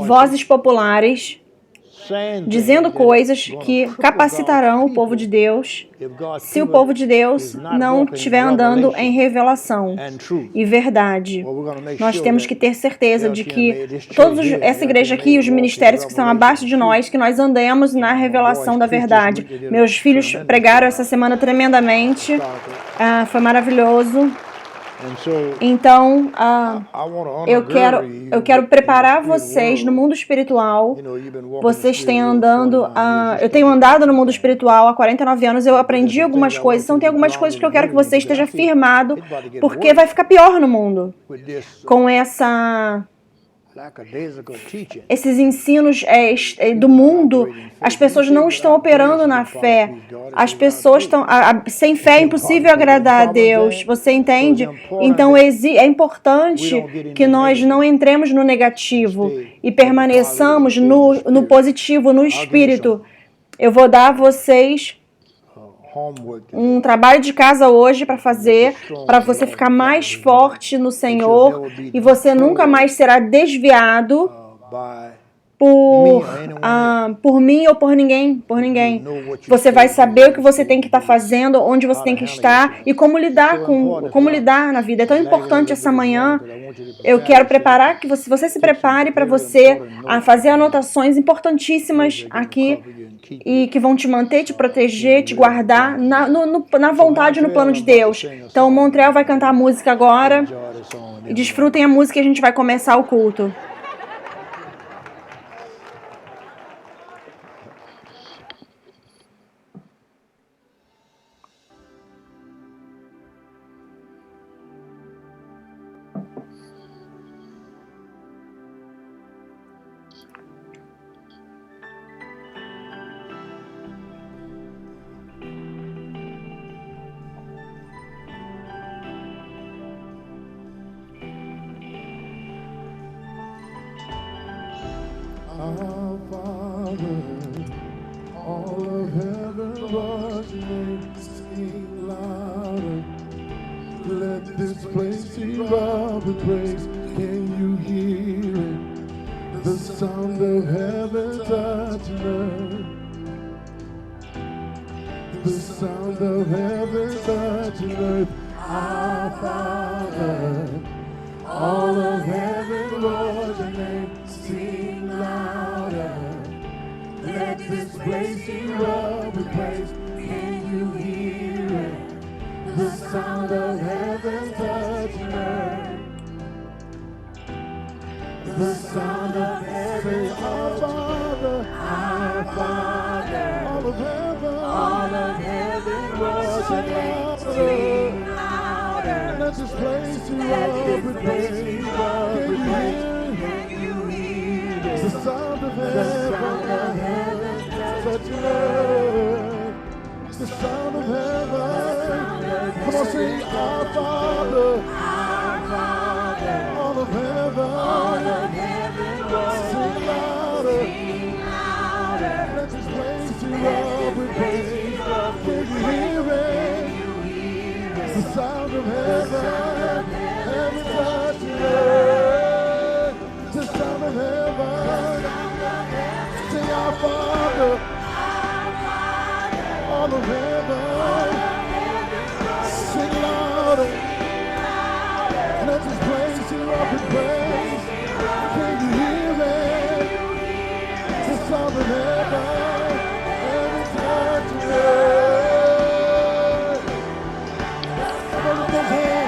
vozes populares dizendo coisas que capacitarão o povo de Deus se o povo de Deus não estiver andando em revelação e verdade. Nós temos que ter certeza de que essa igreja aqui, os ministérios que estão abaixo de nós, que nós andemos na revelação da verdade. Meus filhos pregaram essa semana tremendamente, foi maravilhoso. Então, eu quero preparar vocês no mundo espiritual. Vocês têm andando, eu tenho andado no mundo espiritual há 49 anos, eu aprendi algumas coisas, então tem algumas coisas que eu quero que você esteja firmado, porque vai ficar pior no mundo com esses ensinos do mundo. As pessoas não estão operando na fé. As pessoas estão... sem fé é impossível agradar a Deus. Você entende? Então é importante que nós não entremos no negativo e permaneçamos no positivo, no espírito. Eu vou dar a vocês um trabalho de casa hoje para fazer, para você ficar mais forte no Senhor e você nunca mais será desviado por mim ou por ninguém, Você vai saber o que você tem que estar fazendo, onde você tem que estar e como lidar na vida. É tão importante essa manhã. Eu quero preparar que você se prepare para você fazer anotações importantíssimas aqui e que vão te manter, te proteger, te guardar na vontade e no plano de Deus. Então, o Montreal vai cantar a música agora. E desfrutem a música e a gente vai começar o culto. Our Father, all of heaven, Lord, sing louder. Let this place erupt with praise. Can you hear it? The sound of heaven touching earth. The sound of heaven touching earth. Our Father, all of heaven, Lord, your name, sing louder. Let this place erupt with praise. Can you hear it? The sound of heaven touching earth. The sound of heaven, our Father, all of heaven, Lord, sing louder. Let this place erupt with praise. Can you hear the sound of heaven touching earth? The sound of heaven. Come on, sing, our Father, all of heaven, sing louder. Let this place erupt with praise. Can you hear it? The sound of heaven, heaven touching earth. The sound of heaven, sing our Father, all of heaven, sing louder. Let this place erupt with praise. Can you hear it? The sound of heaven, heaven touching earth. Everybody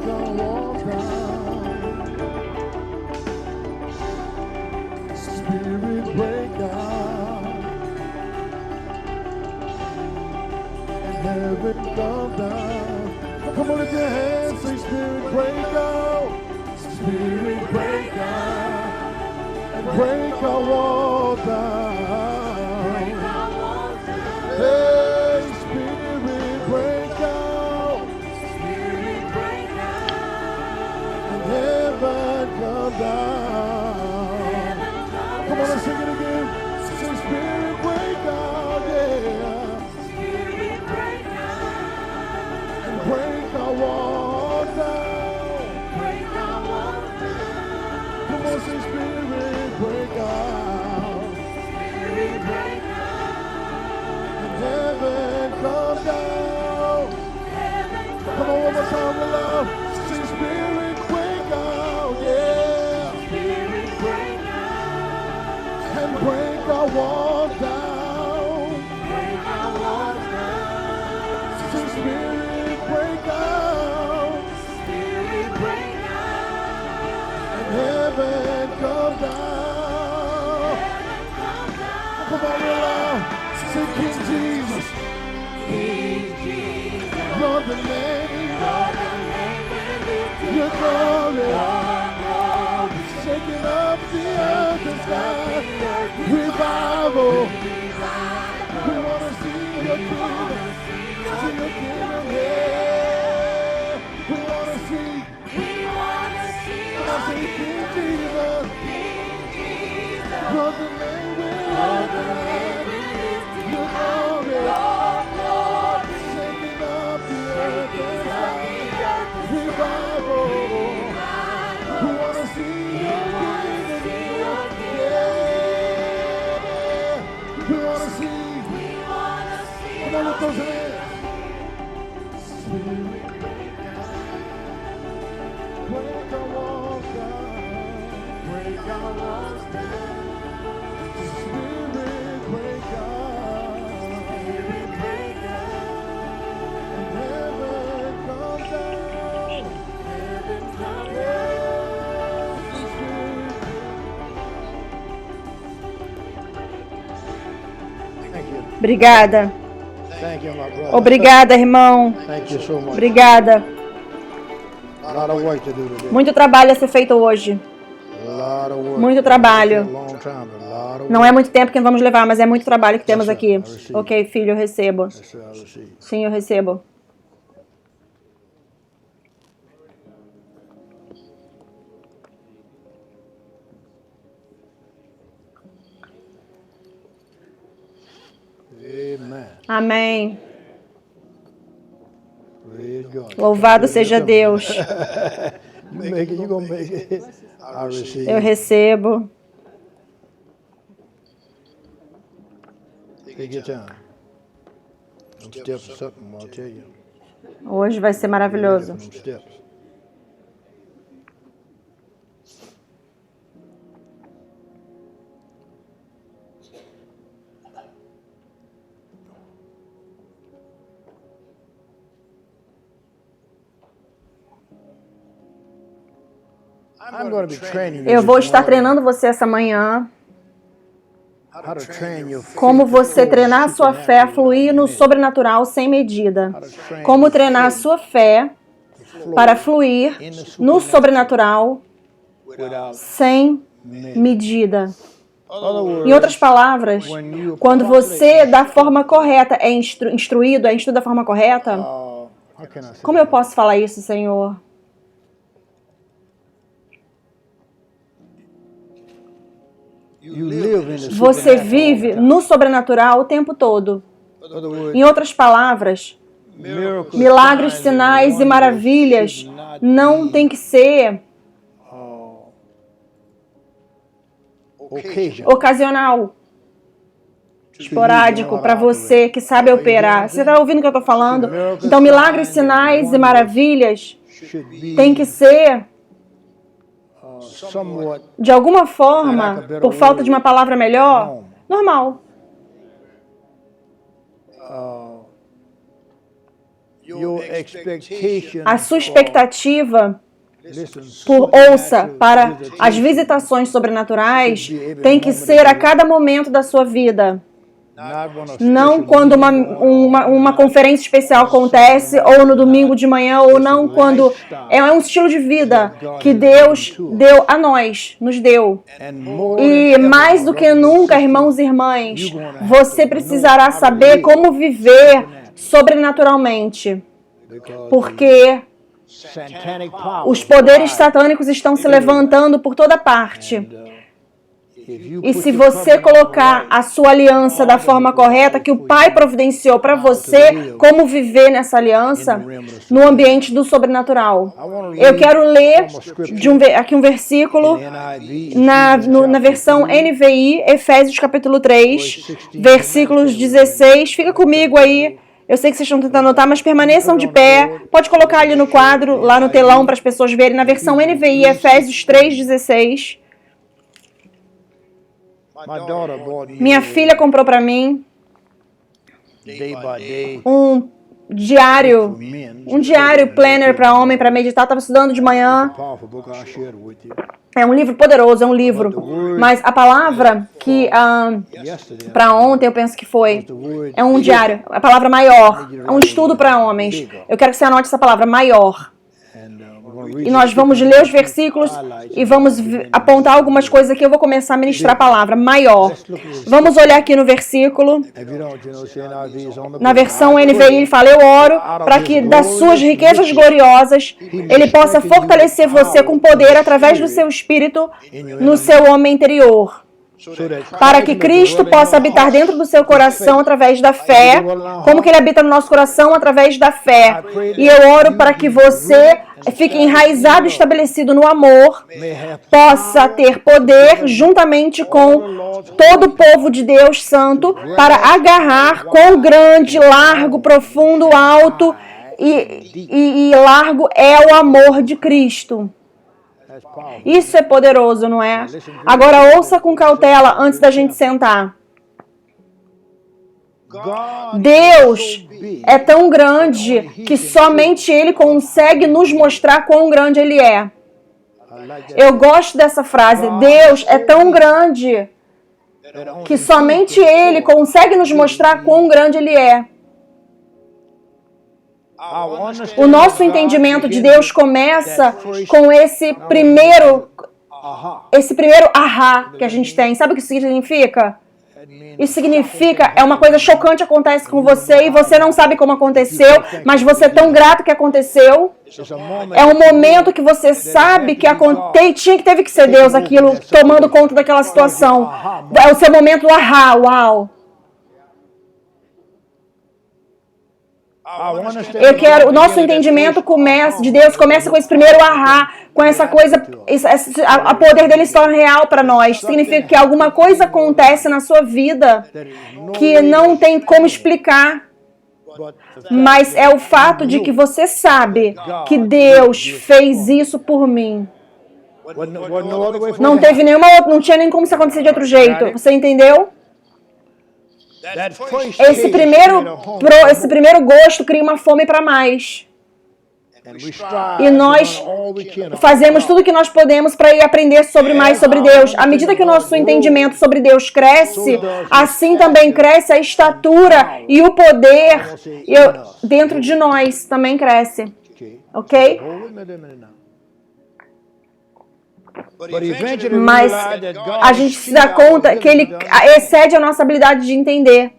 goes home. Break our walls down. Spirit break out. And heaven come down. Come on, lift your hands, say Spirit break out. Spirit break out. And break our walls down. Hey, Spirit break out. Heaven come down. Come on, let's sing it again. Say, Spirit break out, yeah. Spirit break Lord, the name, your glory, shaking up the earth and sky. Revival. We want to see your kingdom, yeah. We want to see King Jesus. Lord, the name will Lord, the name your glory, shaking up the earth and sky. Revival. We want to see your kingdom, yeah. We want to see. Come on, lift those hands. Break our walls down. Break our walls down. Spirit, break out. Spirit, break out. And heaven come down. Heaven come down. Thank you. Obrigada. Thank you, my brother. Obrigada, irmão. Thank you so much. Obrigada. A lot of work to do today. Muito trabalho a ser feito hoje. A lot of work. Muito trabalho. A long time, a lot of Não é muito tempo que vamos levar, mas é muito trabalho que temos sir. aqui. I receive. Ok, filho, eu recebo. Yes, sir, I receive. Sim, eu recebo. Amen. Amém. Praise God. Louvado seja Deus. You make it, you gonna make it. I receive. Eu recebo. Take your time. Them steps are something, I'll tell you. Hoje vai ser maravilhoso. Them steps. I'm going to be training you Eu vou this estar morning treinando você essa manhã. how to train your faith Como to você flow treinar a sua fé a fluir no supernaturally. sobrenatural sem medida. How to train Como your treinar a faith sua fé to flow para fluir no sobrenatural without sem measure. medida. Other words, Em outras palavras, when you quando você da forma correta é instruído da forma correta, how can I say como eu posso falar isso, Senhor? you live in the Você supernatural vive all the time. no sobrenatural o tempo todo. Other words, Em outras palavras, miracles, milagres, signs, and sinais e wonders maravilhas should not não be, tem que ser occasion. ocasional, esporádico para você que sabe operar. Você está ouvindo o que eu estou falando? Então, milagres, sinais e maravilhas Should be tem que ser, somewhat de alguma forma, por falta de uma palavra melhor, normal. your expectation. A sua expectativa Listen, por ouça para as visitações sobrenaturais tem que ser a cada momento da sua vida. not when a Não special quando meeting uma conferência especial acontece, ou no domingo de manhã, ou não quando... É um estilo de vida que Deus deu a nós, nos deu. and more E than ever, mais do que brothers and nunca, sisters, irmãos e irmãs, você precisará saber como viver sobrenaturalmente. because Porque satanic power os poderes satânicos estão se levantando por toda parte. E se você colocar a sua aliança da forma correta, que o Pai providenciou para você, como viver nessa aliança no ambiente do sobrenatural. Eu quero ler aqui um versículo na versão NVI, Efésios capítulo 3, versículos 16. Fica comigo aí. Eu sei que vocês estão tentando anotar, mas permaneçam de pé. Pode colocar ali no quadro, lá no telão, para as pessoas verem. Na versão NVI, Efésios 3, 16. my daughter bought me Minha filha comprou para mim day by day um diário, um diário planner para homem, para meditar. Estava estudando de manhã. É um livro poderoso, é um livro. Mas a palavra que para ontem eu penso que foi, é um diário, a palavra maior, é um estudo para homens. Eu quero que você anote essa palavra, maior. E nós vamos ler os versículos e vamos apontar algumas coisas aqui. Eu vou começar a ministrar a palavra, maior. Vamos olhar aqui no versículo. Na versão NVI ele fala, eu oro para que das suas riquezas gloriosas ele possa fortalecer você com poder através do seu espírito no seu homem interior. Para que Cristo possa habitar dentro do seu coração através da fé. Como que Ele habita no nosso coração? Através da fé. E eu oro para que você fique enraizado e estabelecido no amor, possa ter poder juntamente com todo o povo de Deus Santo para agarrar quão grande, largo, profundo, alto e largo é o amor de Cristo. Isso é poderoso, não é? Agora ouça com cautela antes da gente sentar. Deus é tão grande que somente Ele consegue nos mostrar quão grande Ele é. Eu gosto dessa frase. Deus é tão grande que somente Ele consegue nos mostrar quão grande Ele é. O nosso entendimento de Deus começa com esse primeiro ahá que a gente tem. Sabe o que isso significa? Isso significa, é uma coisa chocante que acontece com você e você não sabe como aconteceu, mas você é tão grato que aconteceu. É um momento que você sabe que teve que ser Deus aquilo tomando conta daquela situação. É o seu momento do ahá, uau. O nosso entendimento de Deus começa com esse primeiro ahá, com essa coisa, a poder dele se torna real para nós. Significa que alguma coisa acontece na sua vida que não tem como explicar, mas é o fato de que você sabe que Deus fez isso por mim. Não tinha nem como isso acontecer de outro jeito. Você entendeu? Esse primeiro gosto cria uma fome para mais. E nós fazemos tudo o que nós podemos para ir aprender mais sobre Deus. À medida que o nosso entendimento sobre Deus cresce, assim também cresce a estatura e o poder dentro de nós também cresce. Ok? Mas a gente se dá conta que Ele excede a nossa habilidade de entender.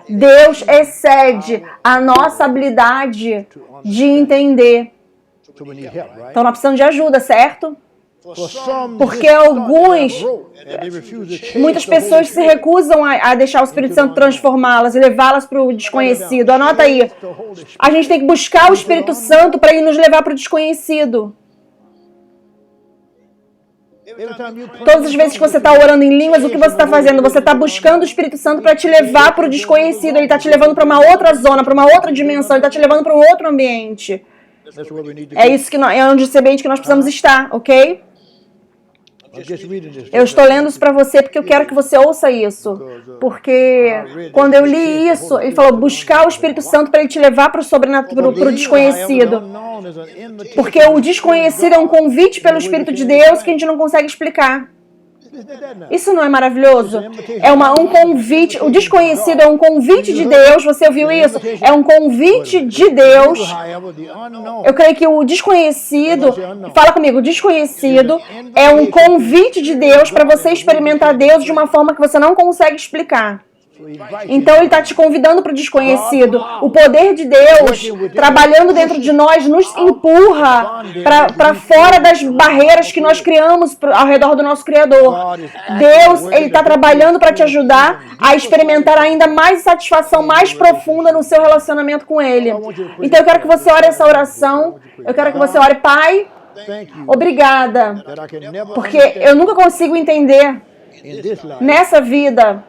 Deus excede a nossa habilidade de entender. Então nós precisamos de ajuda, certo? Porque muitas pessoas se recusam a deixar o Espírito Santo transformá-las e levá-las para o desconhecido. Anota aí. A gente tem que buscar o Espírito Santo para ele nos levar para o desconhecido. Todas as vezes que você está orando em línguas, o que você está fazendo? Você está buscando o Espírito Santo para te levar para o desconhecido. Ele está te levando para uma outra zona, para uma outra dimensão. Ele está te levando para um outro ambiente. É isso é onde esse ambiente que nós precisamos estar, ok? Eu estou lendo isso para você porque eu quero que você ouça isso. Porque quando eu li isso, ele falou buscar o Espírito Santo para ele te levar para o sobrenatural, para o desconhecido. Porque o desconhecido é um convite pelo Espírito de Deus que a gente não consegue explicar. Isso não é maravilhoso? É um convite. O desconhecido é um convite de Deus. Você ouviu isso? É um convite de Deus. Eu creio que o desconhecido, fala comigo, o desconhecido é um convite de Deus para você experimentar Deus de uma forma que você não consegue explicar. Então Ele está te convidando para o desconhecido. O poder de Deus trabalhando dentro de nós nos empurra para fora das barreiras que nós criamos ao redor do nosso Criador. Deus, Ele está trabalhando para te ajudar a experimentar ainda mais satisfação mais profunda no seu relacionamento com Ele. Então eu quero que você ore essa oração. Eu quero que você ore, Pai, obrigada, porque eu nunca consigo entender nessa vida,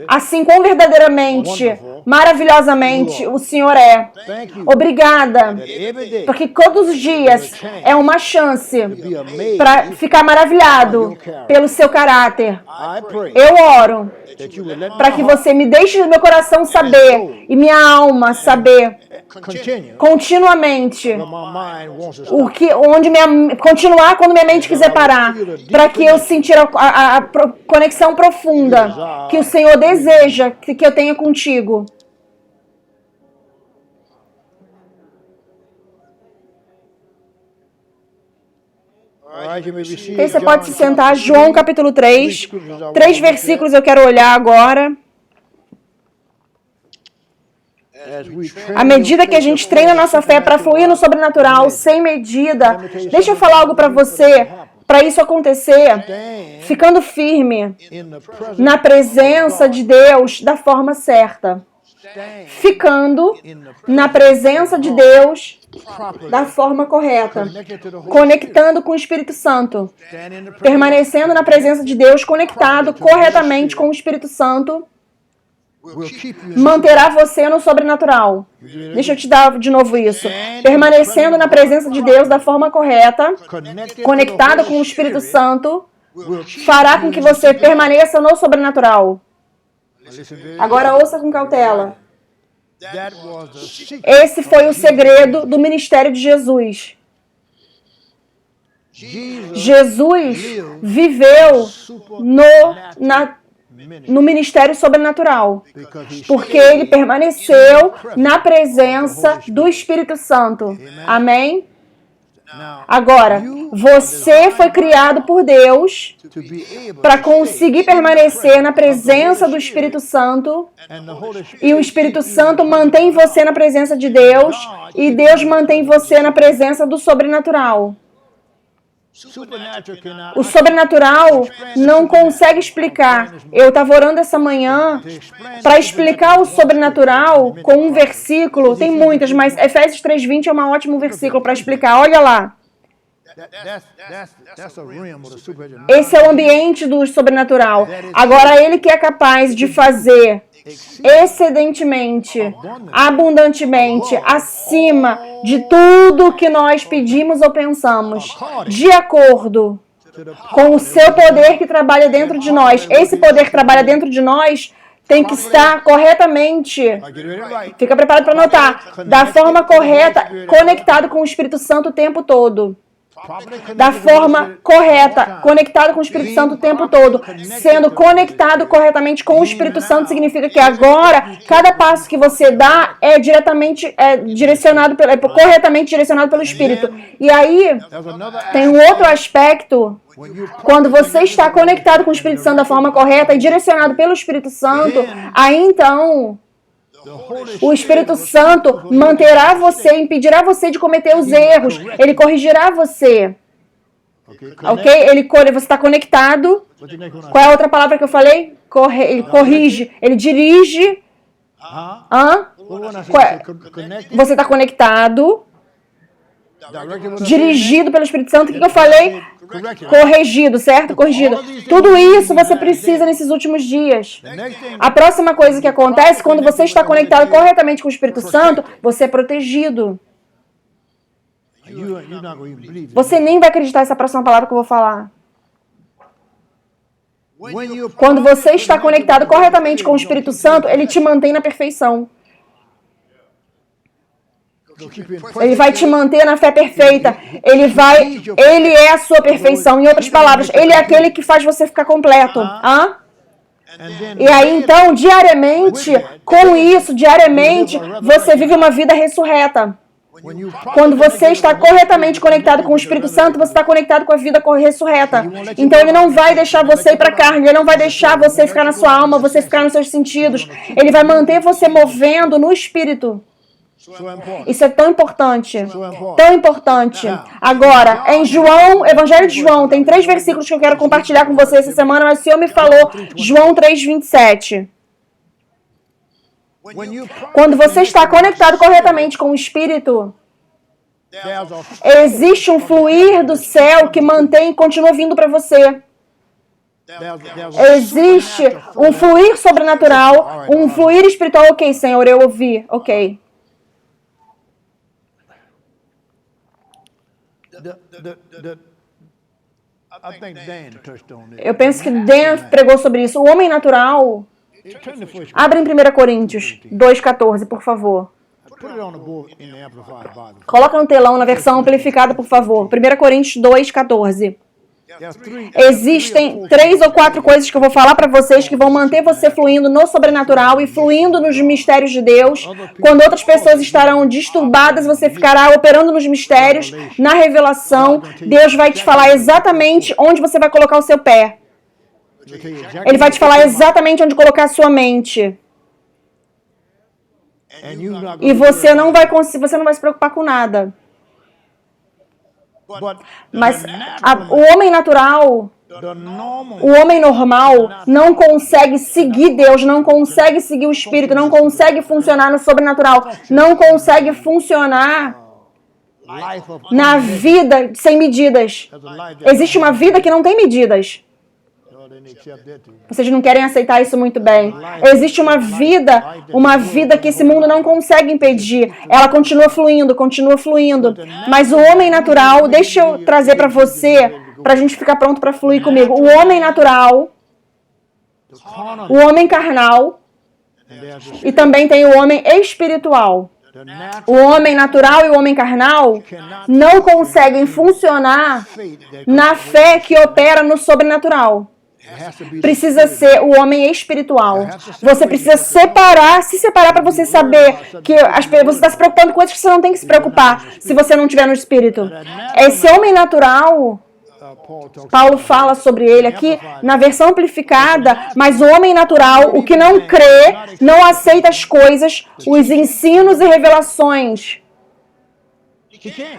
assim como verdadeiramente, maravilhosamente o Senhor é. Obrigada, porque todos os dias é uma chance para ficar maravilhado pelo seu caráter. Eu oro para que você me deixe no meu coração saber e minha alma saber continuamente continuar quando minha mente quiser parar, para que eu sentir a conexão profunda que o Senhor deseja que eu tenha contigo. Então você pode se sentar. João capítulo 3. 3 versículos eu quero olhar agora. À medida que a gente treina a nossa fé para fluir no sobrenatural, sem medida, deixa eu falar algo para você, para isso acontecer, ficando firme na presença de Deus da forma certa. Ficando na presença de Deus da forma correta, conectando com o Espírito Santo, permanecendo na presença de Deus, conectado corretamente com o Espírito Santo, manterá você no sobrenatural. Deixa eu te dar de novo isso. Permanecendo na presença de Deus da forma correta, conectado com o Espírito Santo, fará com que você permaneça no sobrenatural. Agora ouça com cautela. Esse foi o segredo do ministério de Jesus. Jesus viveu no ministério sobrenatural, porque ele permaneceu na presença do Espírito Santo. Amém? Agora, você foi criado por Deus para conseguir permanecer na presença do Espírito Santo, e o Espírito Santo mantém você na presença de Deus, e Deus mantém você na presença do sobrenatural. O sobrenatural não consegue explicar. Eu estava orando essa manhã para explicar o sobrenatural com um versículo. Tem muitas, mas Efésios 3:20 é um ótimo versículo para explicar. Olha lá. Esse é o ambiente do sobrenatural. Agora, ele que é capaz de fazer excedentemente, abundantemente, acima de tudo que nós pedimos ou pensamos, de acordo com o seu poder que trabalha dentro de nós. Esse poder que trabalha dentro de nós tem que estar corretamente, fica preparado para anotar, da forma correta, conectado com o Espírito Santo o tempo todo. Da forma correta, conectado com o Espírito Santo o tempo todo. Sendo conectado corretamente com o Espírito Santo significa que agora, cada passo que você dá é corretamente direcionado pelo Espírito. E aí, tem um outro aspecto. Quando você está conectado com o Espírito Santo da forma correta e direcionado pelo Espírito Santo, aí então o Espírito Santo manterá você, impedirá você de cometer os erros. Ele corrigirá você. Ok? Você está conectado. Qual é a outra palavra que eu falei? Ele corrige. Ele dirige. Você está conectado. Dirigido pelo Espírito Santo. O que eu falei? Corrigido, certo? Corrigido. Tudo isso você precisa nesses últimos dias. A próxima coisa que acontece, quando você está conectado corretamente com o Espírito Santo, você é protegido. Você nem vai acreditar nessa próxima palavra que eu vou falar. Quando você está conectado corretamente com o Espírito Santo, ele te mantém na perfeição. Ele vai te manter na fé perfeita. Ele é a sua perfeição. Em outras palavras, ele é aquele que faz você ficar completo. E aí, então, diariamente, com isso, você vive uma vida ressurreta. Quando você está corretamente conectado com o Espírito Santo, você está conectado com a vida ressurreta. Então, ele não vai deixar você ir para a carne, ele não vai deixar você ficar na sua alma, você ficar nos seus sentidos. Ele vai manter você movendo no Espírito. Isso é tão importante. Tão importante. Agora, em João, Evangelho de João, tem 3 versículos que eu quero compartilhar com você essa semana, mas o Senhor me falou, João 3:27. Quando você está conectado corretamente com o Espírito, existe um fluir do céu que mantém e continua vindo para você. Existe um fluir sobrenatural, um fluir espiritual. Ok, Senhor, eu ouvi. Ok. Eu penso que Dan pregou sobre isso. O homem natural. Abre em 1 Coríntios 2,14, por favor. Coloca no telão na versão amplificada, por favor. 1 Coríntios 2,14. Existem 3 ou 4 coisas que eu vou falar para vocês que vão manter você fluindo no sobrenatural e fluindo nos mistérios de Deus. Quando outras pessoas estarão disturbadas, você ficará operando nos mistérios, na revelação. Deus vai te falar exatamente onde você vai colocar o seu pé. Ele vai te falar exatamente onde colocar a sua mente. E você não vai se preocupar com nada. Mas o homem natural, o homem normal, não consegue seguir Deus, não consegue seguir o Espírito, não consegue funcionar no sobrenatural, não consegue funcionar na vida sem medidas. Existe uma vida que não tem medidas. Vocês não querem aceitar isso muito bem. Existe uma vida que esse mundo não consegue impedir. Ela continua fluindo. Mas o homem natural, deixa eu trazer para você, para a gente ficar pronto para fluir comigo. O homem natural, o homem carnal, e também tem o homem espiritual. O homem natural e o homem carnal não conseguem funcionar na fé que opera no sobrenatural. Precisa ser o homem espiritual. Você precisa se separar para você saber que você está se preocupando com coisas que você não tem que se preocupar se você não estiver no espírito. Esse homem natural, Paulo fala sobre ele aqui na versão amplificada, mas o homem natural, o que não crê, não aceita as coisas, os ensinos e revelações.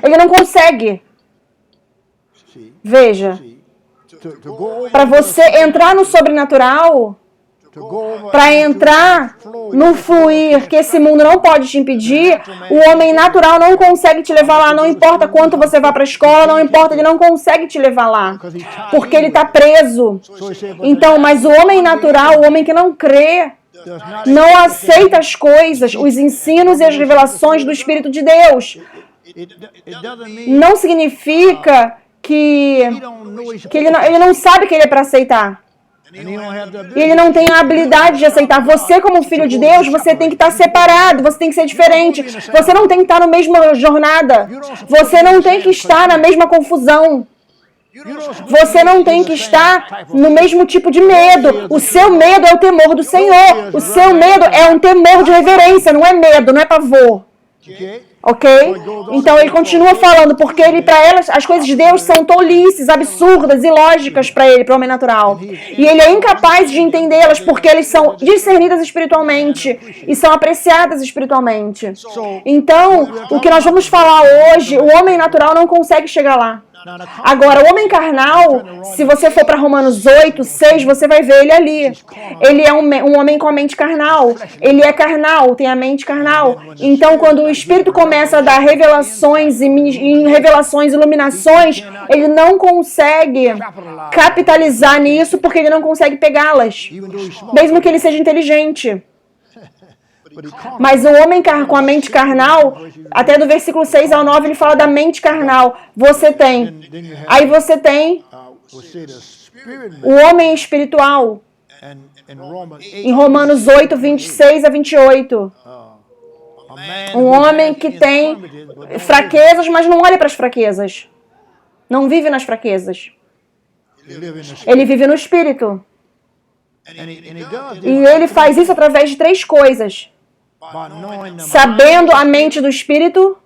Ele não consegue. Veja. Para você entrar no sobrenatural, para entrar no fluir que esse mundo não pode te impedir, o homem natural não consegue te levar lá. Não importa quanto você vá para a escola, não importa, ele não consegue te levar lá, porque ele está preso. Então, mas o homem natural, o homem que não crê, não aceita as coisas, os ensinos e as revelações do Espírito de Deus. Não significa que ele não sabe que ele é para aceitar. E ele não tem a habilidade de aceitar. Você, como filho de Deus, você tem que estar separado, você tem que ser diferente. Você não tem que estar na mesma jornada. Você não tem que estar na mesma confusão. Você não tem que estar no mesmo tipo de medo. O seu medo é o temor do Senhor. O seu medo é um temor de reverência, não é medo, não é pavor. Ok? Então ele continua falando, porque para elas as coisas de Deus são tolices, absurdas, ilógicas para ele, para o homem natural. E ele é incapaz de entendê-las porque eles são discernidas espiritualmente e são apreciadas espiritualmente. Então, o que nós vamos falar hoje, o homem natural não consegue chegar lá. Agora, o homem carnal, se você for para Romanos 8, 6, você vai ver ele ali. Ele é um homem com a mente carnal. Ele é carnal, tem a mente carnal. Então, quando o Espírito começa a dar revelações e revelações, iluminações, ele não consegue capitalizar nisso porque ele não consegue pegá-las, mesmo que ele seja inteligente. Mas o homem com a mente carnal, até do versículo 6 ao 9, ele fala da mente carnal. Aí você tem o homem espiritual. Em Romanos 8, 26 a 28. Um homem que tem fraquezas, mas não olha para as fraquezas. Não vive nas fraquezas. Ele vive no Espírito. E ele faz isso através de 3 coisas. Sabendo a mente do Espírito,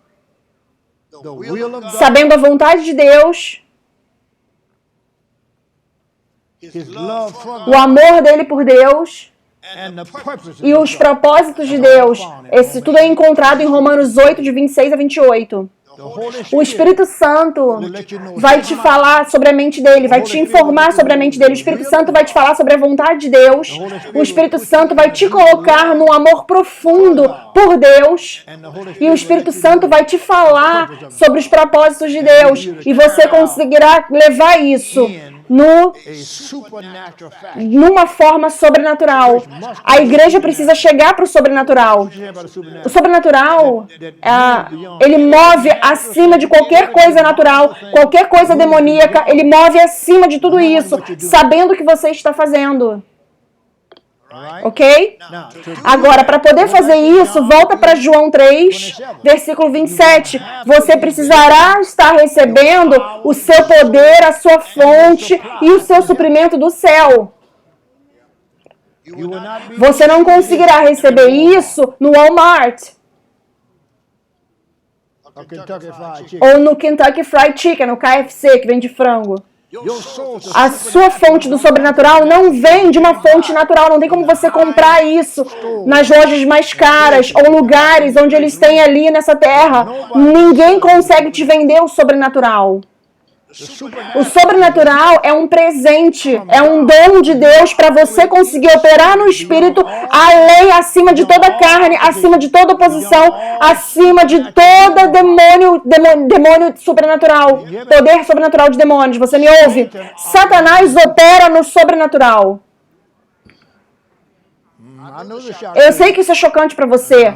sabendo a vontade de Deus, o amor dele por Deus e os propósitos de Deus. Esse tudo é encontrado em Romanos 8, de 26 a 28. O Espírito Santo vai te falar sobre a mente dele, vai te informar sobre a mente dele. O Espírito Santo vai te falar sobre a vontade de Deus. O Espírito Santo vai te colocar num amor profundo por Deus. E o Espírito Santo vai te falar sobre os propósitos de Deus. E você conseguirá levar isso numa forma sobrenatural. A igreja precisa chegar para o sobrenatural. O sobrenatural, ele move acima de qualquer coisa natural, qualquer coisa demoníaca, ele move acima de tudo isso, sabendo o que você está fazendo. Ok? Agora, para poder fazer isso, volta para João 3, versículo 27. Você precisará estar recebendo o seu poder, a sua fonte e o seu suprimento do céu. Você não conseguirá receber isso no Walmart ou no Kentucky Fried Chicken, no KFC, que vende frango. A sua fonte do sobrenatural não vem de uma fonte natural. Não tem como você comprar isso nas lojas mais caras ou lugares onde eles têm ali nessa terra. Ninguém consegue te vender o sobrenatural. O sobrenatural é um presente, é um dom de Deus para você conseguir operar no Espírito além, acima de toda carne, acima de toda oposição, acima de todo demônio sobrenatural, poder sobrenatural de demônios. Você me ouve? Satanás opera no sobrenatural. Eu sei que isso é chocante para você.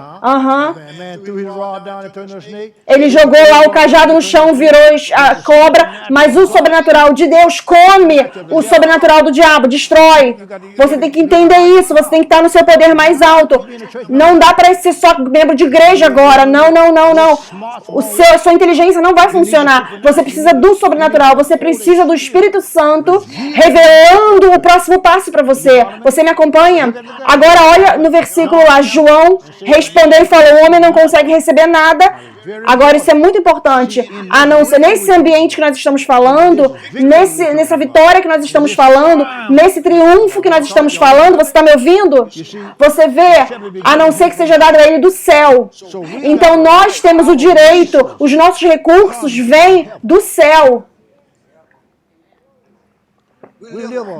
Ele jogou lá o cajado no chão, virou a cobra, mas o sobrenatural de Deus come o sobrenatural do diabo, destrói. Você tem que entender isso, você tem que estar no seu poder mais alto. Não dá para ser só membro de igreja agora. Não. A sua inteligência não vai funcionar. Você precisa do sobrenatural, você precisa do Espírito Santo revelando o próximo passo para você. Você me acompanha? Agora olha no versículo lá, João respondeu e falou, o homem não consegue receber nada. Agora isso é muito importante, a não ser nesse ambiente que nós estamos falando, nessa vitória que nós estamos falando, nesse triunfo que nós estamos falando, você está me ouvindo? Você vê, a não ser que seja dado a ele do céu. Então nós temos o direito, os nossos recursos vêm do céu.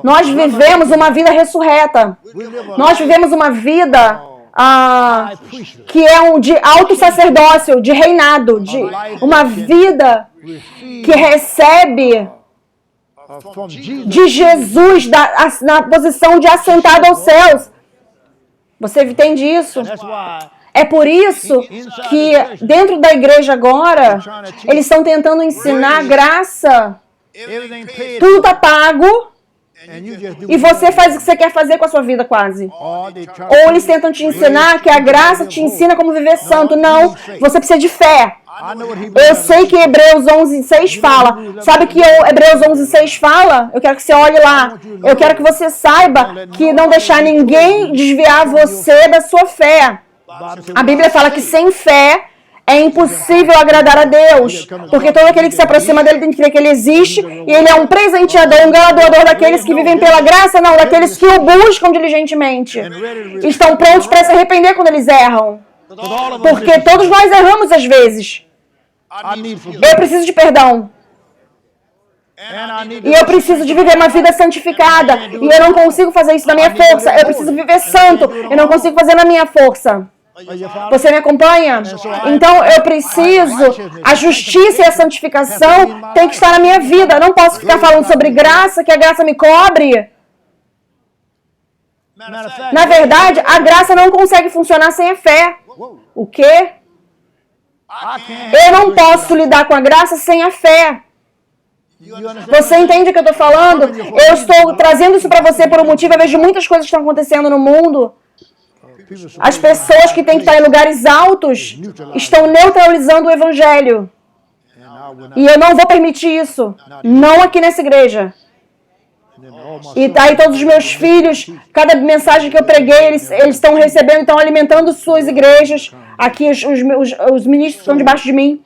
Nós vivemos uma vida ressurreta. Nós vivemos uma vida que é de alto sacerdócio, de reinado, de uma vida que recebe de Jesus na posição de assentado aos céus. Você entende isso? É por isso que dentro da igreja agora, eles estão tentando ensinar graça. Tudo está pago. E você faz o que você quer fazer com a sua vida quase. Ou eles tentam te ensinar que a graça te ensina como viver santo. Não, você precisa de fé. Eu sei que Hebreus 11:6 fala. Sabe o que Hebreus 11:6 fala? Eu quero que você olhe lá. Eu quero que você saiba que não deixar ninguém desviar você da sua fé. A Bíblia fala que sem fé é impossível agradar a Deus, porque todo aquele que se aproxima dele tem que crer que ele existe, e ele é um presenteador, um galardoador daqueles que vivem pela graça, não, daqueles que o buscam diligentemente. Estão prontos para se arrepender quando eles erram, porque todos nós erramos às vezes. Eu preciso de perdão. E eu preciso de viver uma vida santificada, e eu não consigo fazer isso na minha força. Eu preciso viver santo, eu não consigo fazer na minha força. Você me acompanha? Então eu preciso, a justiça e a santificação tem que estar na minha vida. Eu não posso ficar falando sobre graça, que a graça me cobre. Na verdade, a graça não consegue funcionar sem a fé. O quê? Eu não posso lidar com a graça sem a fé. Você entende o que eu estou falando? Eu estou trazendo isso para você por um motivo. Eu vejo muitas coisas que estão acontecendo no mundo. As pessoas que têm que estar em lugares altos estão neutralizando o evangelho. E eu não vou permitir isso. Não aqui nessa igreja. E aí todos os meus filhos, cada mensagem que eu preguei, eles estão recebendo, estão alimentando suas igrejas. Aqui os ministros estão debaixo de mim.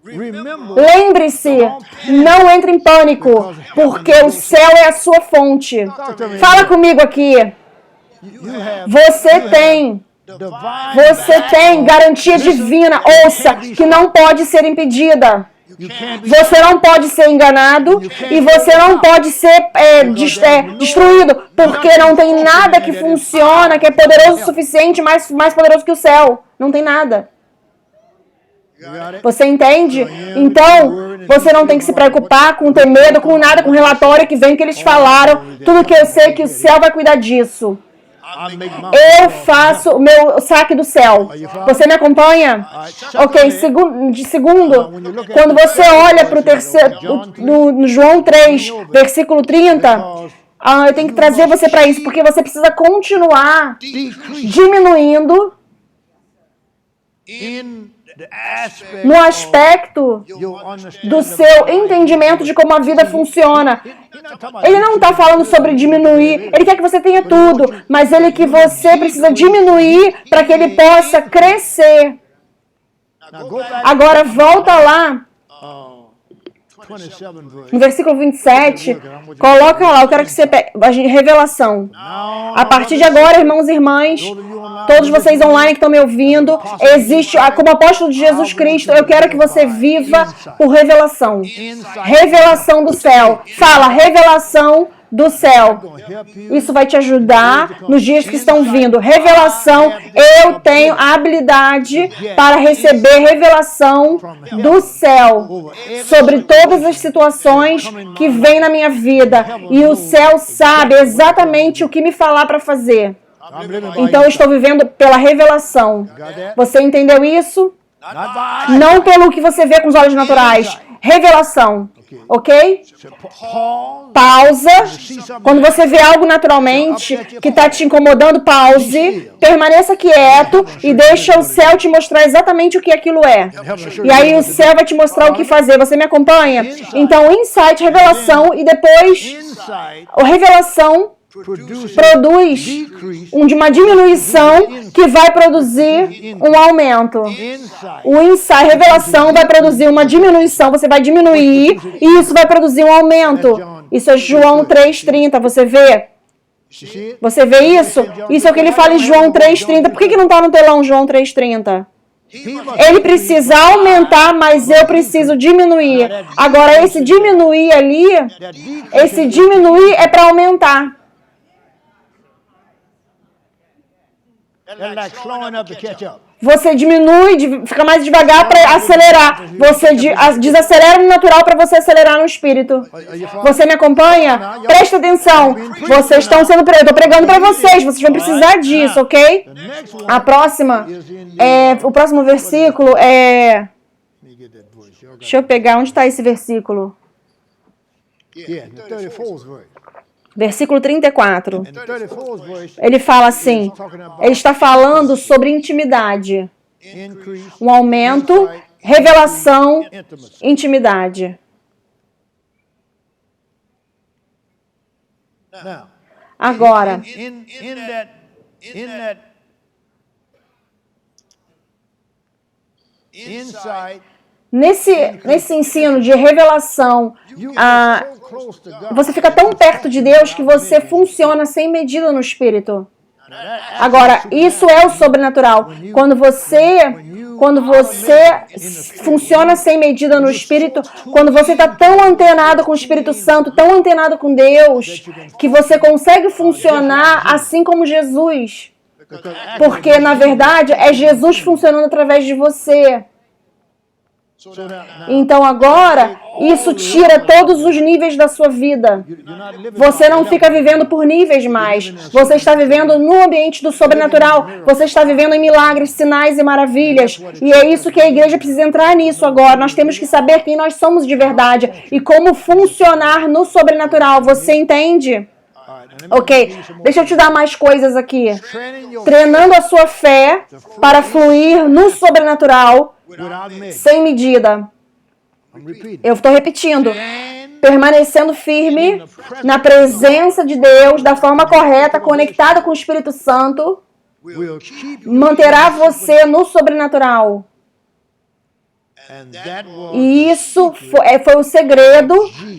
Lembre-se, não entre em pânico, porque o céu é a sua fonte. Fala comigo aqui. Você tem garantia divina, ouça, que não pode ser impedida. Você não pode ser enganado e você não pode ser destruído, porque não tem nada que funciona, que é poderoso o suficiente, mais poderoso que o céu. Não tem nada. Você entende? Então, Você não tem que se preocupar com ter medo, com nada, com relatório que vem, que eles falaram. Tudo que eu sei é que o céu vai cuidar disso. Eu faço o meu saque do céu. Você me acompanha? Ok, segundo, quando você olha para o terceiro, no João 3, versículo 30, eu tenho que trazer você para isso, porque você precisa continuar diminuindo no aspecto do seu entendimento de como a vida funciona. Ele não está falando sobre diminuir, ele quer que você tenha tudo, mas ele que você precisa diminuir para que ele possa crescer. Agora volta lá no versículo 27, coloca lá, eu quero que você pegue, revelação. A partir de agora, irmãos e irmãs, todos vocês online que estão me ouvindo, existe, como apóstolo de Jesus Cristo, eu quero que você viva por revelação. Revelação do céu. Fala, revelação do céu. Isso vai te ajudar nos dias que estão vindo. Revelação, eu tenho a habilidade para receber revelação do céu sobre todas as situações que vêm na minha vida. E o céu sabe exatamente o que me falar para fazer. Então eu estou vivendo pela revelação. Você entendeu isso? Não pelo que você vê com os olhos naturais. Revelação. Ok? Pausa. Quando você vê algo naturalmente que está te incomodando, pause. Permaneça quieto e deixa o céu te mostrar exatamente o que aquilo é. E aí o céu vai te mostrar o que fazer. Você me acompanha? Então, insight, revelação e depois a revelação produz uma diminuição que vai produzir um aumento. O insight, revelação, vai produzir uma diminuição, você vai diminuir e isso vai produzir um aumento. Isso é João 3,30, você vê? Você vê isso? Isso é o que ele fala em João 3,30. Por que não está no telão João 3,30? Ele precisa aumentar, mas eu preciso diminuir. Agora, esse diminuir ali, esse diminuir é para aumentar. Você diminui, fica mais devagar para acelerar. Você desacelera no natural para você acelerar no espírito. Você me acompanha? Presta atenção. Vocês estão sendo... Eu estou pregando para vocês. Vocês vão precisar disso, ok? A próxima... o próximo versículo é... Deixa eu pegar. Onde está esse versículo? Versículo 34. Ele fala assim, ele está falando sobre intimidade. Um aumento, revelação, intimidade. Agora, nesse ensino de revelação, você fica tão perto de Deus que você funciona sem medida no Espírito. Agora, isso é o sobrenatural. Quando você funciona sem medida no Espírito, quando você está tão antenado com o Espírito Santo, tão antenado com Deus, que você consegue funcionar assim como Jesus. Porque, na verdade, é Jesus funcionando através de você. Então agora, isso tira todos os níveis da sua vida. Você não fica vivendo por níveis mais. Você está vivendo no ambiente do sobrenatural. Você está vivendo em milagres, sinais e maravilhas. E é isso que a igreja precisa entrar nisso agora. Nós temos que saber quem nós somos de verdade e como funcionar no sobrenatural. Você entende? Ok, deixa eu te dar mais coisas aqui. Treinando a sua fé para fluir no sobrenatural sem medida. Eu estou repetindo. Permanecendo firme na presença de Deus, da forma correta, conectado com o Espírito Santo, manterá você no sobrenatural. E isso foi o segredo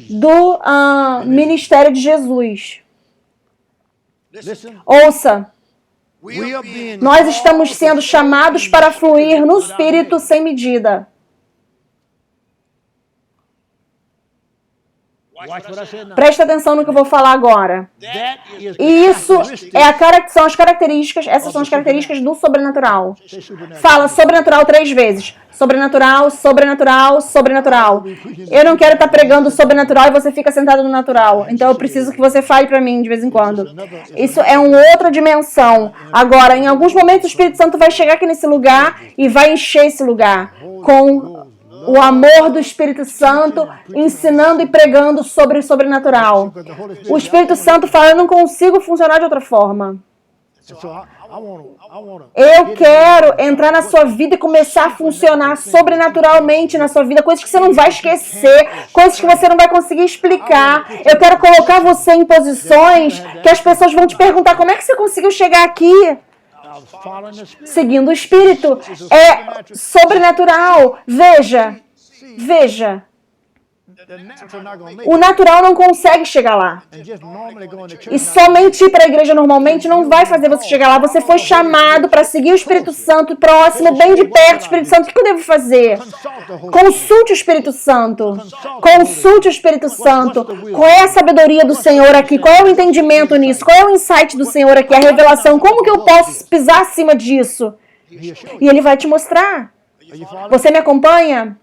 do ministério de Jesus. Ouça, nós estamos sendo chamados para fluir no Espírito sem medida. Presta atenção no que eu vou falar agora. E isso são as características, essas são as características do sobrenatural. Fala sobrenatural 3 vezes. Sobrenatural, sobrenatural, sobrenatural. Eu não quero estar pregando sobrenatural e você fica sentado no natural. Então eu preciso que você fale para mim de vez em quando. Isso é uma outra dimensão. Agora, em alguns momentos o Espírito Santo vai chegar aqui nesse lugar e vai encher esse lugar com o amor do Espírito Santo, ensinando e pregando sobre o sobrenatural. O Espírito Santo fala, eu não consigo funcionar de outra forma. Eu quero entrar na sua vida e começar a funcionar sobrenaturalmente na sua vida, coisas que você não vai esquecer, coisas que você não vai conseguir explicar. Eu quero colocar você em posições que as pessoas vão te perguntar, como é que você conseguiu chegar aqui? Seguindo o Espírito. É sobrenatural. Veja. O natural não consegue chegar lá. E somente ir para a igreja normalmente não vai fazer você chegar lá. Você foi chamado para seguir o Espírito Santo próximo, bem de perto. Espírito Santo, o que eu devo fazer? Consulte o Espírito Santo. Consulte o Espírito Santo. Qual é a sabedoria do Senhor aqui? Qual é o entendimento nisso? Qual é o insight do Senhor aqui? A revelação. Como que eu posso pisar acima disso? E Ele vai te mostrar. Você me acompanha?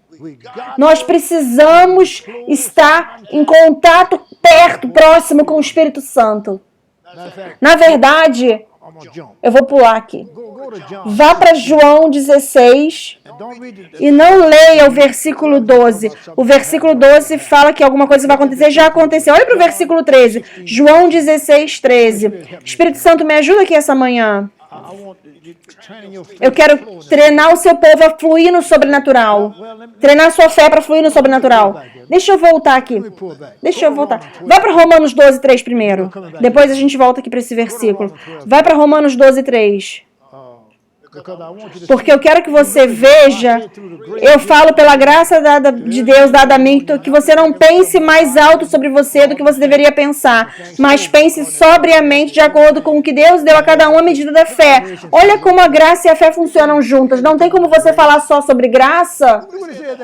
Nós precisamos estar em contato perto, próximo com o Espírito Santo. Na verdade, eu vou pular aqui. Vá para João 16 e não leia o versículo 12. O versículo 12 fala que alguma coisa vai acontecer, já aconteceu. Olha para o versículo 13. João 16, 13. Espírito Santo, me ajuda aqui essa manhã. Eu quero treinar o seu povo a fluir no sobrenatural. Treinar a sua fé para fluir no sobrenatural. Deixa eu voltar aqui. Vai para Romanos 12, 3 primeiro. Depois a gente volta aqui para esse versículo. Vai para Romanos 12, 3. Porque eu quero que você veja, eu falo pela graça de Deus dada a mim, que você não pense mais alto sobre você do que você deveria pensar, mas pense sobriamente de acordo com o que Deus deu a cada um à medida da fé. Olha como a graça e a fé funcionam juntas. Não tem como você falar só sobre graça.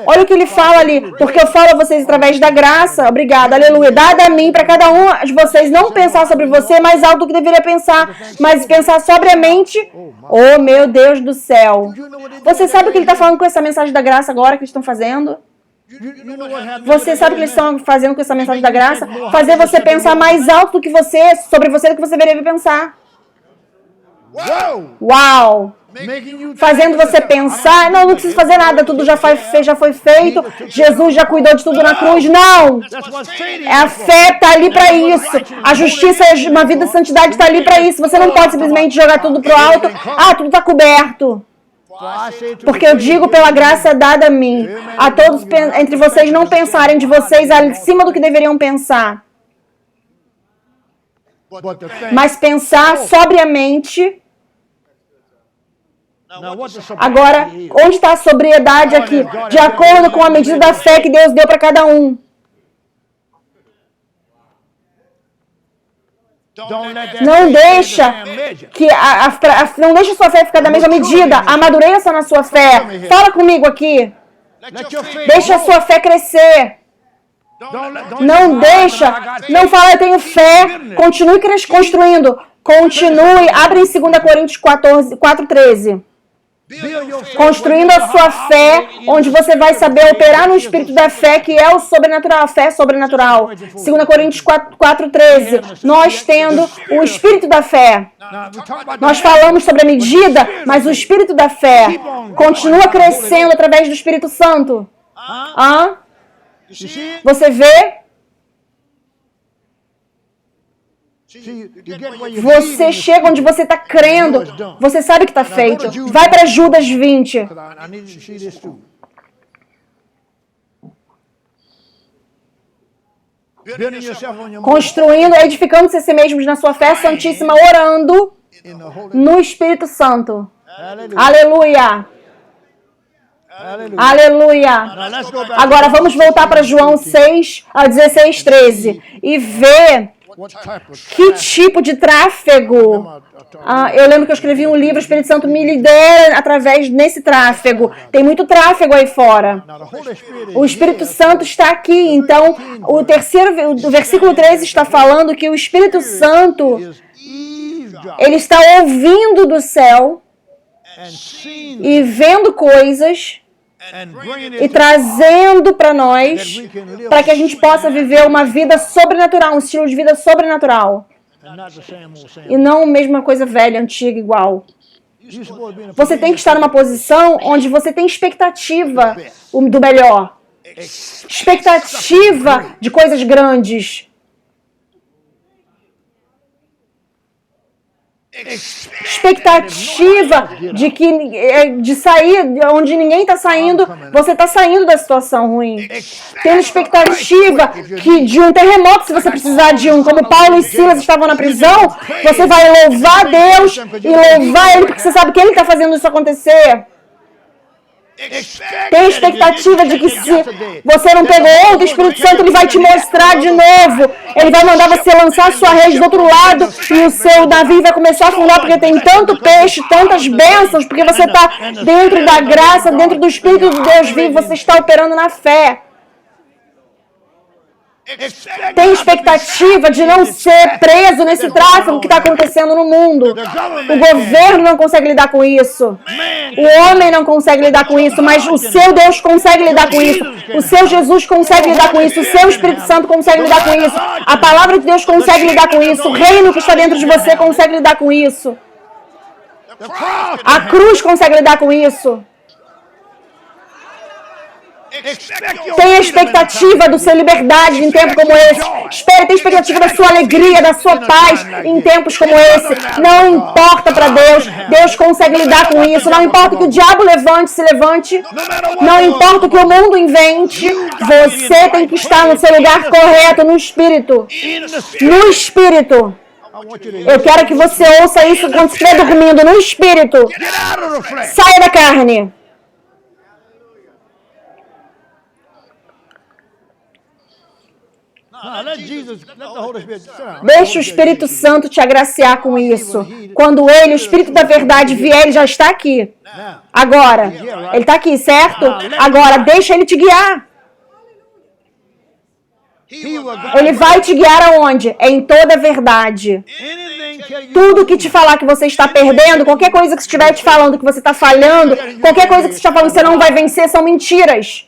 Olha o que ele fala ali, porque eu falo a vocês através da graça, obrigada, aleluia, dada a mim, para cada um de vocês não pensar sobre você mais alto do que deveria pensar, mas pensar sobriamente. Oh, meu Deus do céu. Você sabe o que ele está falando com essa mensagem da graça agora que eles estão fazendo? Você sabe o que eles estão fazendo com essa mensagem da graça? Fazer você pensar mais alto do que você, sobre você, do que você deveria pensar. Uau! Fazendo você pensar, não precisa fazer nada, tudo já foi feito, Jesus já cuidou de tudo na cruz. Não! A fé está ali para isso. A justiça, uma vida de santidade está ali para isso. Você não pode simplesmente jogar tudo pro alto. Ah, tudo está coberto. Porque eu digo pela graça dada a mim, a todos entre vocês não pensarem de vocês acima do que deveriam pensar, mas pensar sobriamente. Agora, onde está a sobriedade aqui? De acordo com a medida da fé que Deus deu para cada um. Não deixa que não deixa a sua fé ficar da mesma medida. Amadureça na sua fé. Fala comigo aqui. Deixa a sua fé crescer. Não deixa. Não fala, eu tenho fé. Continue construindo. Continue. Abre em 2 Coríntios 4:13. Construindo a sua fé, onde você vai saber operar no espírito da fé, que é o sobrenatural, a fé sobrenatural. 2 Coríntios 4:13. Nós tendo o espírito da fé. Nós falamos sobre a medida, mas o espírito da fé continua crescendo através do Espírito Santo. Você vê? Você chega onde você está crendo. Você sabe que está feito. Vai para Judas 20. Construindo, edificando-se a si mesmos na sua fé santíssima, orando no Espírito Santo. Aleluia. Aleluia. Agora vamos voltar para João 16:13 e ver que tipo de tráfego. Eu lembro que eu escrevi um livro, o Espírito Santo me lidera através desse tráfego. Tem muito tráfego aí fora. O Espírito Santo está aqui. Então, o versículo 13 está falando que o Espírito Santo, ele está ouvindo do céu e vendo coisas e trazendo para nós, para que a gente possa viver uma vida sobrenatural, um estilo de vida sobrenatural. E não a mesma coisa velha, antiga, igual. Você tem que estar numa posição onde você tem expectativa do melhor. Expectativa de coisas grandes. Expectativa de sair onde ninguém está saindo, você está saindo da situação ruim. Tendo expectativa de um terremoto, se você precisar de um, como Paulo e Silas estavam na prisão, você vai louvar Deus e louvar Ele, porque você sabe que Ele está fazendo isso acontecer. Tem expectativa de que se você não pegou outro, o Espírito Santo ele vai te mostrar de novo. Ele vai mandar você lançar a sua rede do outro lado e o seu navio vai começar a afundar porque tem tanto peixe, tantas bênçãos, porque você está dentro da graça, dentro do Espírito de Deus vivo, você está operando na fé. Tem expectativa de não ser preso nesse tráfico que está acontecendo no mundo. O governo não consegue lidar com isso. O homem não consegue lidar com isso, mas o seu Deus consegue lidar com isso. O seu Jesus consegue lidar com isso. O seu Espírito Santo consegue lidar com isso. A palavra de Deus consegue lidar com isso. O reino que está dentro de você consegue lidar com isso. A cruz consegue lidar com isso. Tenha expectativa da sua liberdade em tempos como esse. Tenha expectativa da sua alegria, da sua paz em tempos como esse. Não importa para Deus. Deus consegue lidar com isso. Não importa que o diabo se levante. Não importa que o mundo invente. Você tem que estar no seu lugar correto, no Espírito. No Espírito. Eu quero que você ouça isso quando estiver dormindo. No Espírito. Saia da carne. Deixa o Espírito Santo te agraciar com isso. Quando ele, o Espírito da verdade, vier, ele já está aqui. Agora. Ele está aqui, certo? Agora, deixa ele te guiar. Ele vai te guiar aonde? Em toda a verdade. Tudo que te falar que você está perdendo, qualquer coisa que estiver te falando que você está falhando, qualquer coisa que você está falando que você não vai vencer, são mentiras.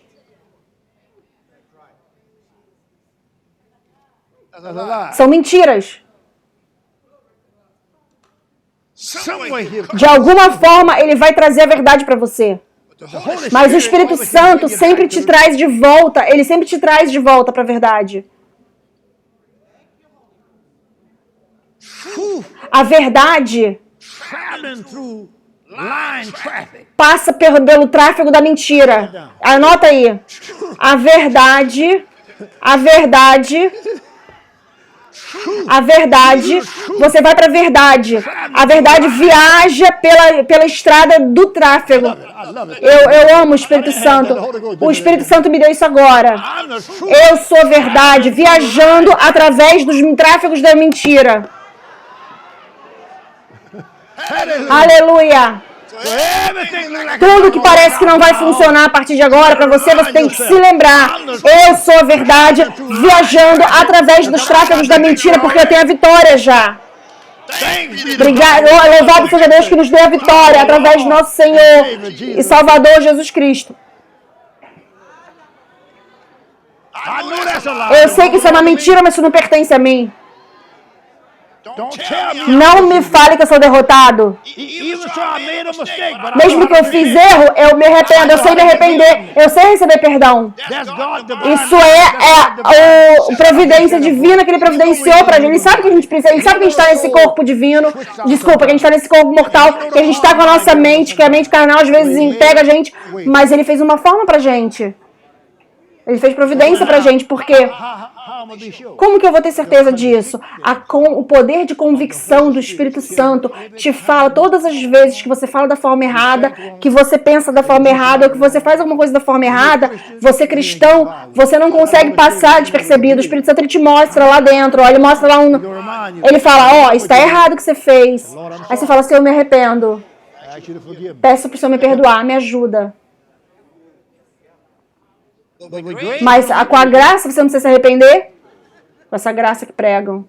São mentiras. De alguma forma, ele vai trazer a verdade para você. Mas o Espírito Santo sempre te traz de volta. Ele sempre te traz de volta para a verdade. A verdade passa pelo tráfego da mentira. Anota aí. A verdade, você vai para a verdade. A verdade viaja pela estrada do tráfego. Eu amo o Espírito Santo. O Espírito Santo me deu isso agora. Eu sou a verdade, viajando através dos tráfegos da mentira. Aleluia. Tudo que parece que não vai funcionar a partir de agora para você, você tem que se lembrar. Eu sou a verdade, viajando através dos tráfegos da mentira, porque eu tenho a vitória já. Obrigado, louvado seja Deus que nos deu a vitória através do nosso Senhor e Salvador Jesus Cristo. Eu sei que isso é uma mentira, mas isso não pertence a mim. Não me fale que eu sou derrotado. Mesmo que eu fiz erro, eu me arrependo. Eu sei me arrepender. Eu sei receber perdão. Isso é a providência divina que ele providenciou pra gente. Ele sabe que a gente precisa. Ele sabe que a gente está nesse corpo divino. Desculpa, que a gente está nesse corpo mortal. Que a gente está com a nossa mente, que a mente carnal às vezes impega a gente. Mas ele fez uma forma pra gente. Ele fez providência pra gente, porque como que eu vou ter certeza disso? O poder de convicção do Espírito Santo te fala todas as vezes que você fala da forma errada, que você pensa da forma errada, ou que você faz alguma coisa da forma errada, você cristão, você não consegue passar despercebido. O Espírito Santo ele te mostra lá dentro, ó, ele mostra lá ele fala, ó, isso está errado o que você fez. Aí você fala assim, eu me arrependo. Peço para o Senhor me perdoar, me ajuda. Mas com a graça você não precisa se arrepender? Com essa graça que pregam.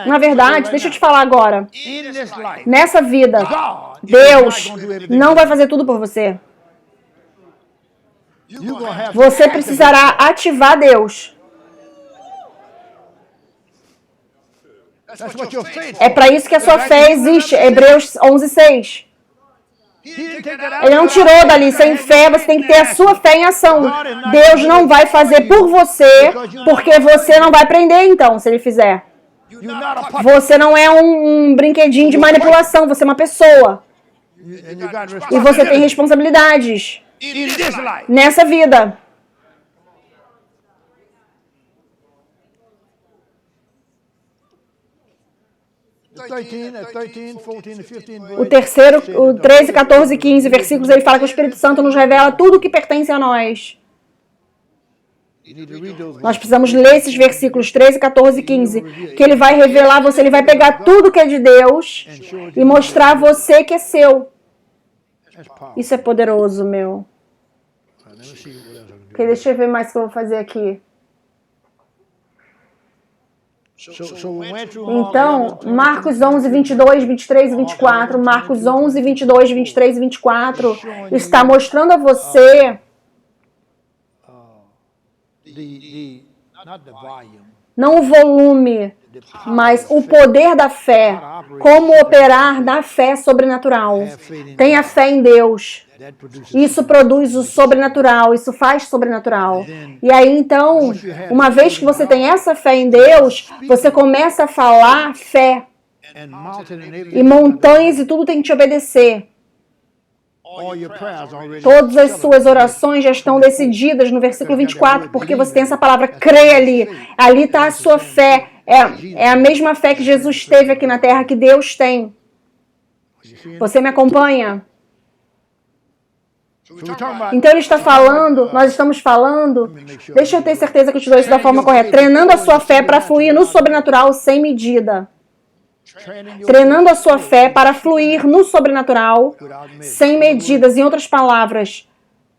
Na verdade, deixa eu te falar agora. In this life, Nessa vida, God Deus não vai fazer tudo por você. you're gonna have Você precisará ativar Deus. That's what your faith É para isso que a sua fé existe. Hebreus 11:6. He didn't take that out. Ele não tirou dali. Sem fé, você tem que ter a sua fé em ação. Deus não vai fazer por você, porque você não vai aprender, então, se Ele fizer. You're not a puppet. Você não é um brinquedinho de manipulação, você é uma pessoa. And you got E você tem responsabilidades in this life. nessa vida. The 13, 14, 15 O terceiro, o 13, 14 e 15 versículos, ele fala que o Espírito Santo nos revela tudo o que pertence a nós. You need to read those Nós precisamos ler esses versículos 13, 14 e 15, que ele vai revelar você, ele vai pegar tudo que é de Deus e mostrar a você que é seu. That's powerful. Isso é poderoso, meu. Let me see what else I can do. Ok, deixa eu ver mais o que eu vou fazer aqui. So we went through Então, Marcos 11, 22, 23 e 24, Marcos 11, 22, 23 e 24, está mostrando a você, not the volume, não o volume, mas o poder da fé, como operar da fé sobrenatural. Tenha fé em Deus. that produces Isso produz o sobrenatural, isso faz sobrenatural. E aí, então, uma vez que você tem essa fé em Deus, você começa a falar fé. and mountain and everything. E montanhas e tudo tem que te obedecer. All your prayers already. Todas as suas orações já estão decididas no versículo 24, porque você tem essa palavra, crê ali. Ali está a sua fé. É a mesma fé que Jesus teve aqui na terra, que Deus tem. Você me acompanha? So we're talking about Então ele está falando, nós estamos falando, deixa eu ter certeza que eu te dou isso da forma correta, treinando a sua fé para fluir no sobrenatural sem medida. training your Treinando a sua fé para fluir no sobrenatural without measure. sem medidas. Em outras palavras,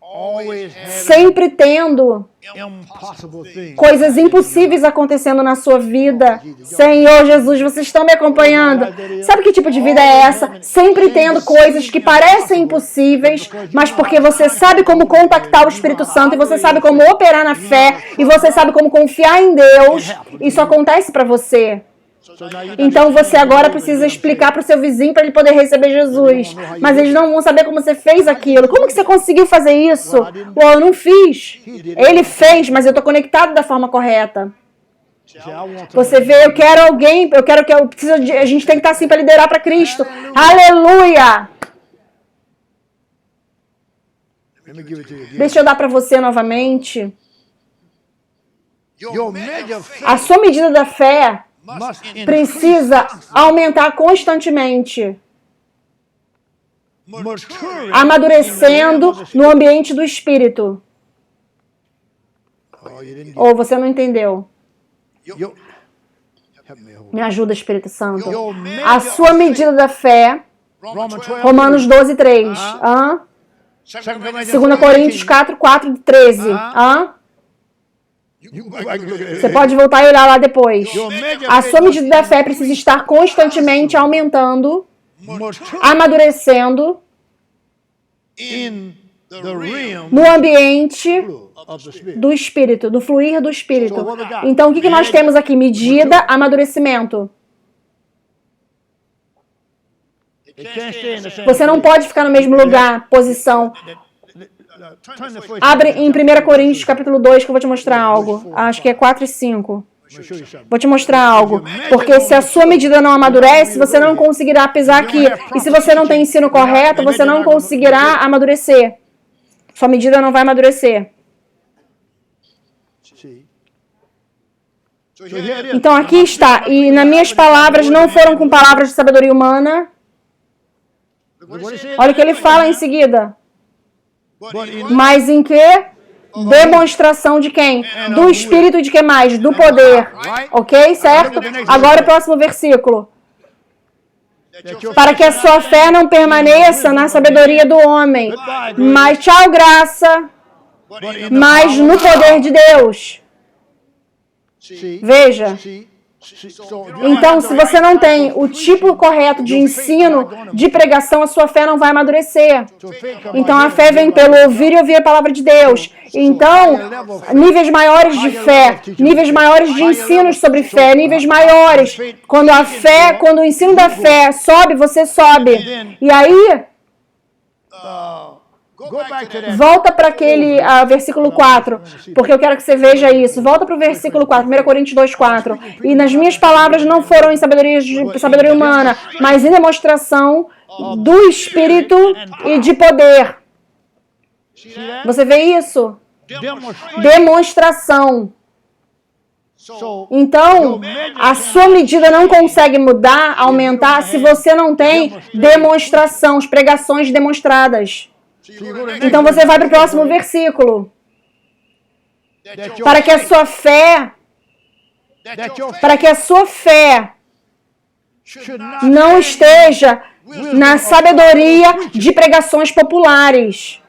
Always having sempre tendo impossible things. coisas impossíveis acontecendo na sua vida. Senhor Jesus, vocês estão me acompanhando? Sabe que tipo de vida é essa? Sempre tendo coisas que parecem impossíveis, mas porque você sabe como contactar o Espírito Santo e você sabe como operar na fé e você sabe como confiar em Deus, isso acontece para você. So now you're Então você agora precisa explicar para o seu vizinho para ele poder receber Jesus. Mas eles não vão saber como você fez aquilo. Como que você conseguiu fazer isso? Eu não fiz. Ele fez, mas eu estou conectado da forma correta. say, I want to Você vê, eu quero alguém, a gente tem que estar assim para liderar para Cristo. Aleluia! let me give it to you again. Deixa eu dar para você novamente. Your measure of faith A sua medida da fé must increase, precisa aumentar constantemente, maturing amadurecendo no ambiente do Espírito. Oh, you didn't get Ou você não entendeu? your, help me, hold. Me ajuda, Espírito Santo. Your measure A sua of medida da fé, Romans 12, Romanos 12, 3. 2 Coríntios 4, 4 e 13. Você pode voltar e olhar lá depois. A sua medida da fé precisa estar constantemente aumentando, amadurecendo in the realm no ambiente of the Spirit. do Espírito, do fluir do Espírito. Então, o que nós temos aqui? Medida, amadurecimento. It can't stay in the same Você não pode ficar no mesmo lugar, posição. Turn the first Abre em 1 Coríntios capítulo 2 que eu vou te mostrar algo. Acho que é 4 e 5. Let me show you something. Vou te mostrar algo. Porque se a sua medida não amadurece, você não conseguirá pisar aqui. E se você não tem ensino correto, você não conseguirá amadurecer. Sua medida não vai amadurecer. See? So here it is. Então aqui está. E nas minhas palavras não foram com palavras de sabedoria humana. What it says, Olha o que ele fala em seguida. but in Mas em que? Demonstração de quem? Do Espírito e de que mais? Do poder. Ok? Certo? Agora o próximo versículo. Para que a sua fé não permaneça na sabedoria do homem. Mas, tchau, graça. but in Mas no poder de Deus. see, Veja. see. Então, se você não tem o tipo correto de ensino, de pregação, a sua fé não vai amadurecer. Então, a fé vem pelo ouvir e ouvir a palavra de Deus. Então, níveis maiores de fé, níveis maiores de ensinos sobre fé, níveis maiores. Quando o ensino da fé sobe, você sobe. E aí, volta para aquele versículo 4, porque eu quero que você veja isso. Volta para o versículo 4, 1 Coríntios 2, 4. E nas minhas palavras não foram em sabedoria humana, mas em demonstração do Espírito e de poder. Você vê isso? Demonstração. Então, a sua medida não consegue mudar, aumentar, se você não tem demonstração, as pregações demonstradas. Então você vai para o próximo versículo. Para que a sua fé não esteja na sabedoria de pregações populares,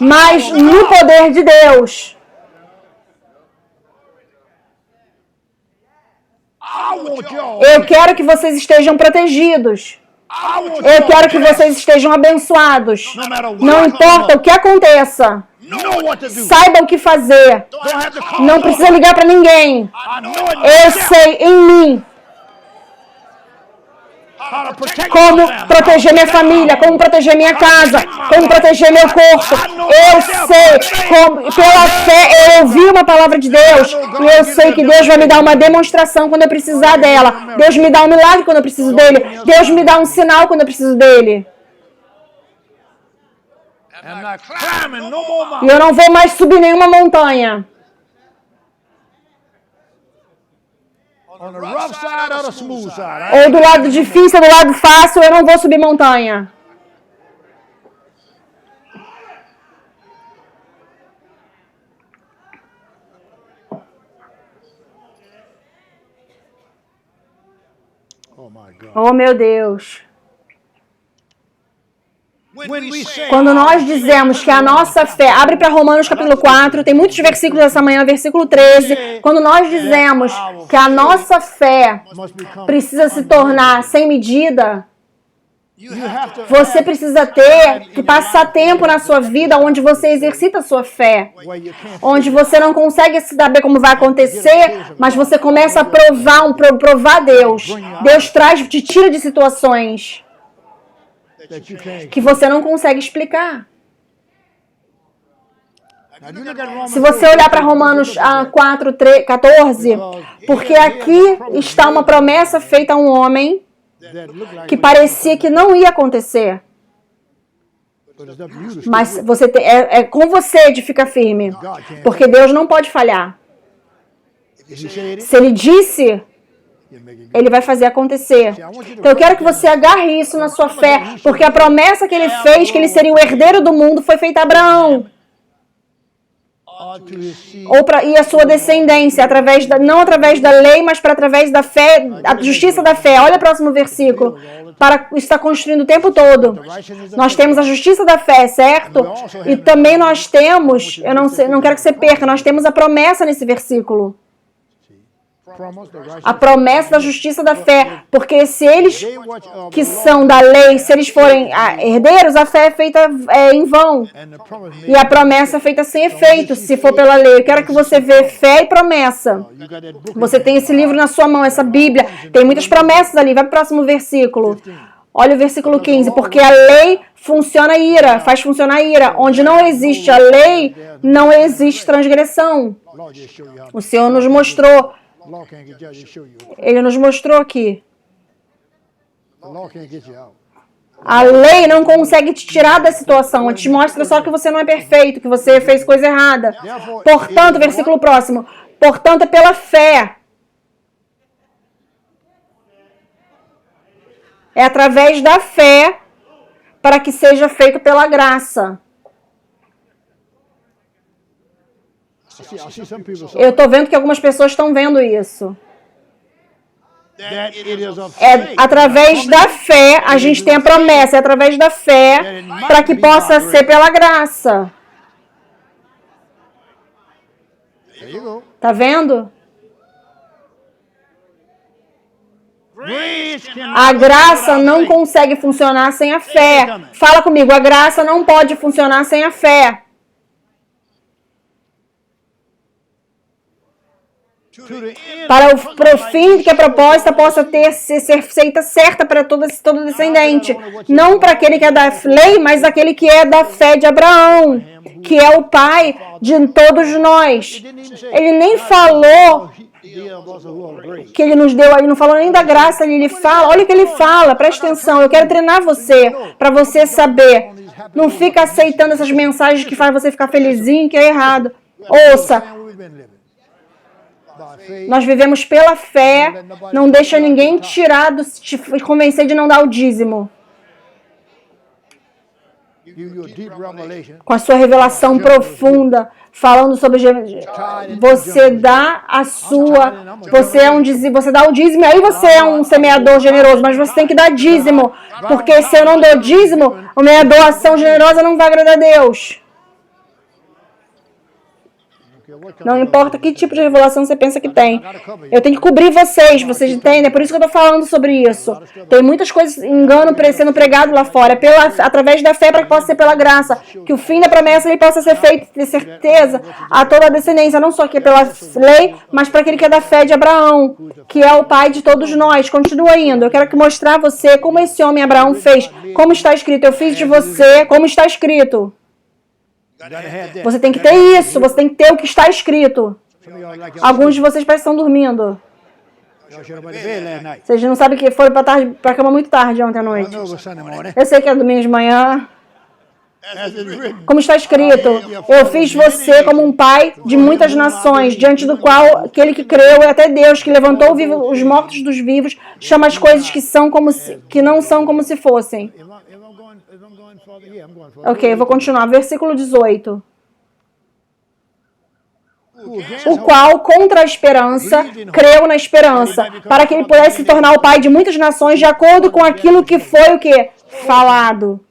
mas no poder de Deus. Eu quero que vocês estejam protegidos. Eu quero que vocês estejam abençoados. Não importa o que aconteça. Saiba o que fazer. Não precisa ligar para ninguém. Eu sei em mim como proteger minha família, como proteger minha casa, como proteger meu corpo. Eu sei, pela fé, eu ouvi uma palavra de Deus e eu sei que Deus vai me dar uma demonstração quando eu precisar dela. Deus me dá um milagre quando eu preciso dele. Deus me dá um sinal quando eu preciso dele. E eu não vou mais subir nenhuma montanha. Ou do lado difícil, do lado fácil, eu não vou subir montanha. Oh, meu Deus. Quando nós dizemos que a nossa fé, abre para Romanos capítulo 4, tem muitos versículos essa manhã, versículo 13. Quando nós dizemos que a nossa fé precisa se tornar sem medida, você precisa ter que passar tempo na sua vida onde você exercita a sua fé, onde você não consegue saber como vai acontecer, mas você começa a provar Deus. Deus te tira de situações que você não consegue explicar. Se você olhar para Romanos 4, 14, porque aqui está uma promessa feita a um homem que parecia que não ia acontecer. Mas é com você de ficar firme, porque Deus não pode falhar. Se Ele disse, Ele vai fazer acontecer. Então eu quero que você agarre isso na sua fé, porque a promessa que Ele fez, que Ele seria o herdeiro do mundo, foi feita a Abraão. E a sua descendência, não através da lei, mas através da fé, a justiça da fé. Olha o próximo versículo. Isso está construindo o tempo todo. Nós temos a justiça da fé, certo? E também nós temos, não quero que você perca, nós temos a promessa nesse versículo. A promessa da justiça da fé, porque se eles que são da lei, se eles forem herdeiros, a fé é feita em vão. E a promessa é feita sem efeito, se for pela lei. Eu quero que você veja fé e promessa. Você tem esse livro na sua mão, essa Bíblia, tem muitas promessas ali. Vai para o próximo versículo. Olha o versículo 15, porque a lei funciona ira, faz funcionar a ira. Onde não existe a lei, não existe transgressão. O Senhor nos mostrou. Ele nos mostrou aqui. A lei não consegue te tirar da situação. Ele te mostra só que você não é perfeito, que você fez coisa errada. Portanto, versículo próximo. Portanto, é pela fé. É através da fé para que seja feito pela graça. Eu estou vendo que algumas pessoas estão vendo isso. É através da fé, a gente tem a promessa, é através da fé para que possa ser pela graça. Tá vendo? A graça não consegue funcionar sem a fé. Fala comigo, a graça não pode funcionar sem a fé. Para o fim que a proposta possa ser feita certa para todo descendente. Não para aquele que é da lei, mas aquele que é da fé de Abraão, que é o pai de todos nós. Ele nem falou que ele nos deu, ele não falou nem da graça, ele fala, olha o que ele fala, presta atenção, eu quero treinar você, para você saber. Não fica aceitando essas mensagens que fazem você ficar felizinho, que é errado. Ouça. Nós vivemos pela fé, não deixa ninguém te convencer de não dar o dízimo. Com a sua revelação profunda, falando sobre você dá a sua, você dá o dízimo, aí você é um semeador generoso, mas você tem que dar dízimo, porque se eu não dou dízimo, a minha doação generosa não vai agradar a Deus. Não importa que tipo de revelação você pensa que tem. Eu tenho que cobrir vocês entendem? É por isso que eu estou falando sobre isso. Tem muitas coisas, engano sendo pregado lá fora. Através da fé para que possa ser pela graça. Que o fim da promessa ele possa ser feito, ter certeza, a toda a descendência. Não só que é pela lei, mas para aquele que é da fé de Abraão, que é o pai de todos nós. Continua indo. Eu quero mostrar a você como esse homem Abraão fez. Como está escrito. Eu fiz de você como está escrito. Você tem que ter isso, você tem que ter o que está escrito. Alguns de vocês parecem que estão dormindo. Vocês não sabem que foram para a cama muito tarde ontem à noite. Eu sei que é domingo de manhã. Como está escrito, eu fiz você como um pai de muitas nações, diante do qual aquele que creu é até Deus, que levantou os mortos dos vivos, chama as coisas que não são como se fossem. Ok, eu vou continuar. Versículo 18. O qual, contra a esperança, creu na esperança, para que ele pudesse se tornar o pai de muitas nações, de acordo com aquilo que foi o quê? Falado.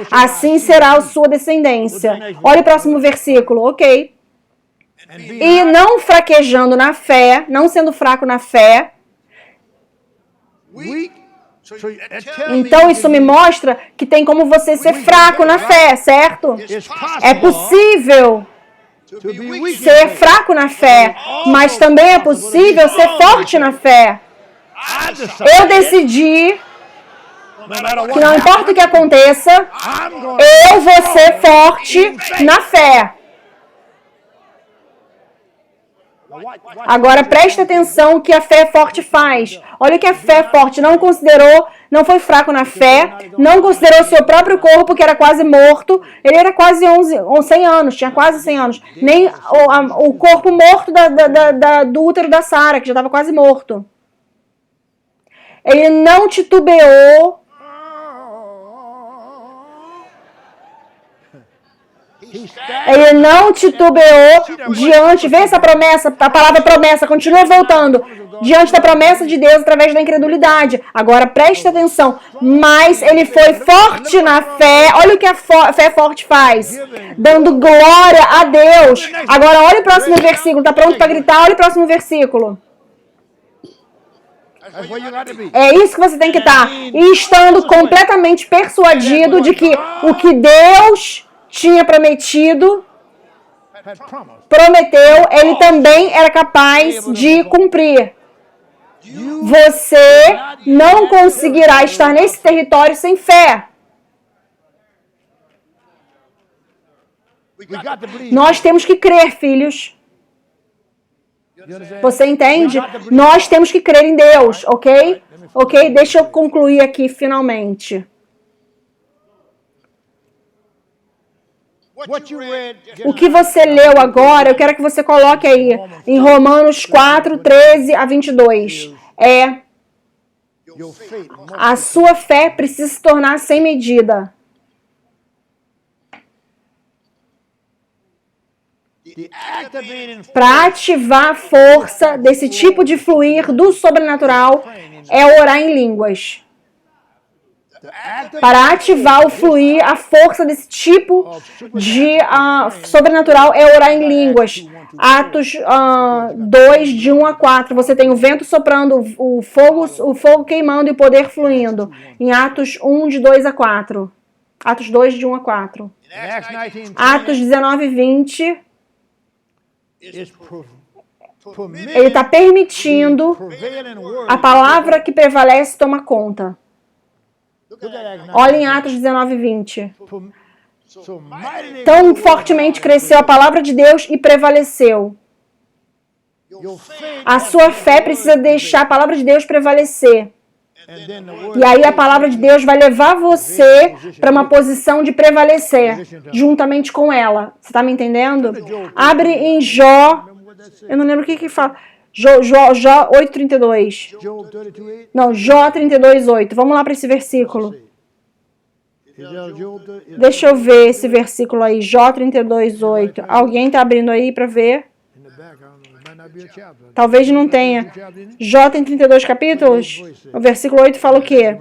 Assim será a sua descendência. Olha o próximo versículo, ok. E não fraquejando na fé, não sendo fraco na fé. Então isso me mostra que tem como você ser fraco na fé, certo? É possível ser fraco na fé, mas também é possível ser forte na fé. Eu decidi que não importa o que aconteça, eu vou ser forte na fé. Agora preste atenção o que a fé forte faz. Olha o que a fé forte não considerou, não foi fraco na fé, não considerou seu próprio corpo, que era quase morto. Ele era quase 100 anos, tinha quase 100 anos. Nem o corpo morto do útero da Sara, que já estava quase morto. Ele não titubeou. Ele não titubeou diante, vê essa promessa, a palavra promessa, continua voltando, diante da promessa de Deus através da incredulidade. Agora preste atenção, mas ele foi forte na fé, olha o que a fé forte faz, dando glória a Deus. Agora olha o próximo versículo, tá pronto para gritar? Olha o próximo versículo. É isso que você tem que estar, e estando completamente persuadido de que o que Deus tinha prometeu, ele também era capaz de cumprir. Você não conseguirá estar nesse território sem fé. Nós temos que crer, filhos. Você entende? Nós temos que crer em Deus, ok? Ok? Deixa eu concluir aqui finalmente. O que você leu agora, eu quero que você coloque aí, em Romanos 4, 13 a 22. A sua fé precisa se tornar sem medida. Para ativar a força desse tipo de fluir do sobrenatural, é orar em línguas. Para ativar o fluir, a força desse tipo de sobrenatural é orar em línguas. Atos 2, de 1 a 4. Você tem o vento soprando, o fogo queimando e o poder fluindo. Em Atos 1, de 2 a 4. Atos 2, de 1 a 4. Atos 19, 20. Ele está permitindo a palavra que prevalece tomar conta. Olha em Atos 19, 20. Tão fortemente cresceu a palavra de Deus e prevaleceu. A sua fé precisa deixar a palavra de Deus prevalecer. E aí a palavra de Deus vai levar você para uma posição de prevalecer, juntamente com ela. Você está me entendendo? Abre em Jó, eu não lembro o que fala. Jó 8:32. Não, Jó 32:8. Vamos lá para esse versículo. Deixa eu ver esse versículo aí, Jó 32:8. Alguém está abrindo aí para ver? Talvez não tenha. Jó tem 32 capítulos? O versículo 8 fala o quê?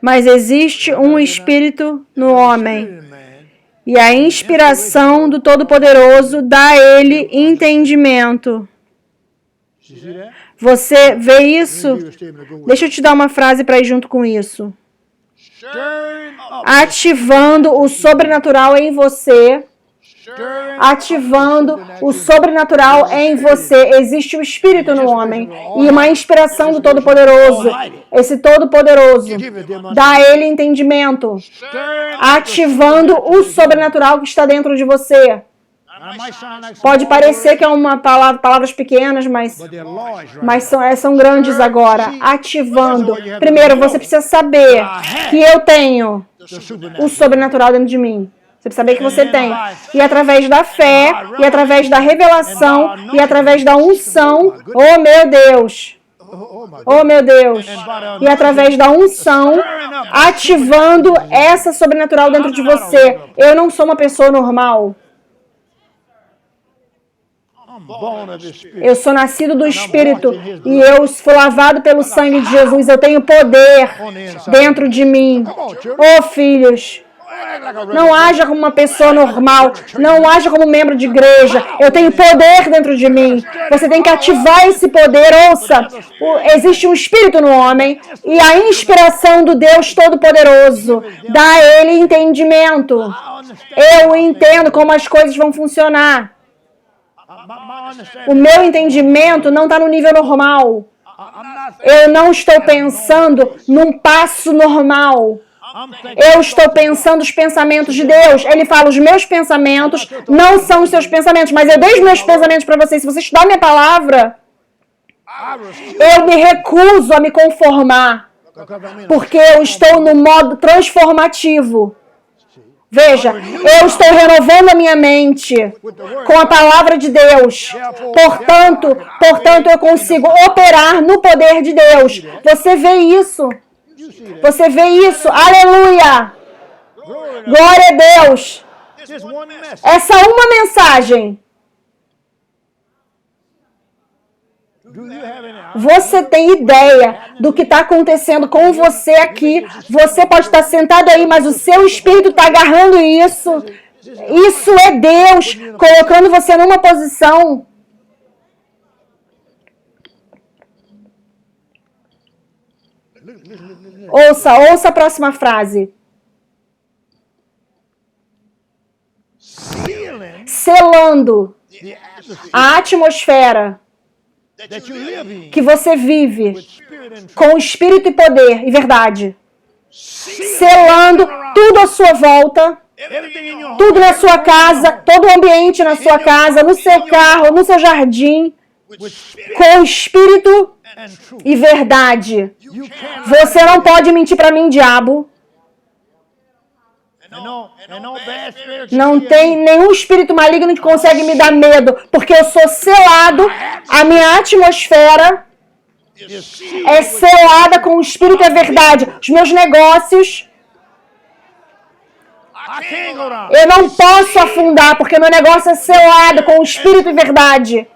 Mas existe um espírito no homem, e a inspiração do Todo-Poderoso dá a ele entendimento. Você vê isso? Deixa eu te dar uma frase para ir junto com isso. Ativando o sobrenatural em você. Ativando o sobrenatural em você. Existe o Espírito no homem e uma inspiração do Todo-Poderoso. Esse Todo-Poderoso dá a ele entendimento. Ativando o sobrenatural que está dentro de você. Pode parecer que é uma palavras pequenas, mas são grandes agora. Ativando. Primeiro, você precisa saber que eu tenho o sobrenatural dentro de mim. Você precisa saber que você tem. E através da fé, e através da revelação, e através da unção, oh meu Deus! Oh meu Deus! E através da unção, ativando essa sobrenatural dentro de você. Eu não sou uma pessoa normal. Eu sou nascido do Espírito e eu fui lavado pelo sangue de Jesus. Eu tenho poder dentro de mim. Oh, filhos, não haja como uma pessoa normal. Não haja como membro de igreja. Eu tenho poder dentro de mim. Você tem que ativar esse poder. Ouça, existe um Espírito no homem e a inspiração do Deus Todo-Poderoso dá a ele entendimento. Eu entendo como as coisas vão funcionar. O meu entendimento não está no nível normal. Eu não estou pensando num passo normal. Eu estou pensando os pensamentos de Deus. Ele fala, os meus pensamentos não são os seus pensamentos, mas eu dei os meus pensamentos para vocês. Se você estudar minha palavra, eu me recuso a me conformar, porque eu estou no modo transformativo. Veja, eu estou renovando a minha mente com a palavra de Deus. Portanto, eu consigo operar no poder de Deus. Você vê isso? Você vê isso? Aleluia! Glória a Deus! Essa uma mensagem. Você tem ideia do que está acontecendo com você aqui? Você pode estar sentado aí, mas o seu espírito está agarrando isso. Isso é Deus colocando você numa posição. Ouça a próxima frase. Selando a atmosfera que você vive com espírito e poder e verdade. Selando tudo à sua volta, tudo na sua casa, todo o ambiente na sua casa, no seu carro, no seu jardim, com espírito e verdade. Você não pode mentir para mim, diabo. Não tem nenhum espírito maligno que consegue me dar medo, porque eu sou selado, a minha atmosfera é selada com o espírito e a verdade. Os meus negócios, eu não posso afundar, porque meu negócio é selado com o espírito e verdade.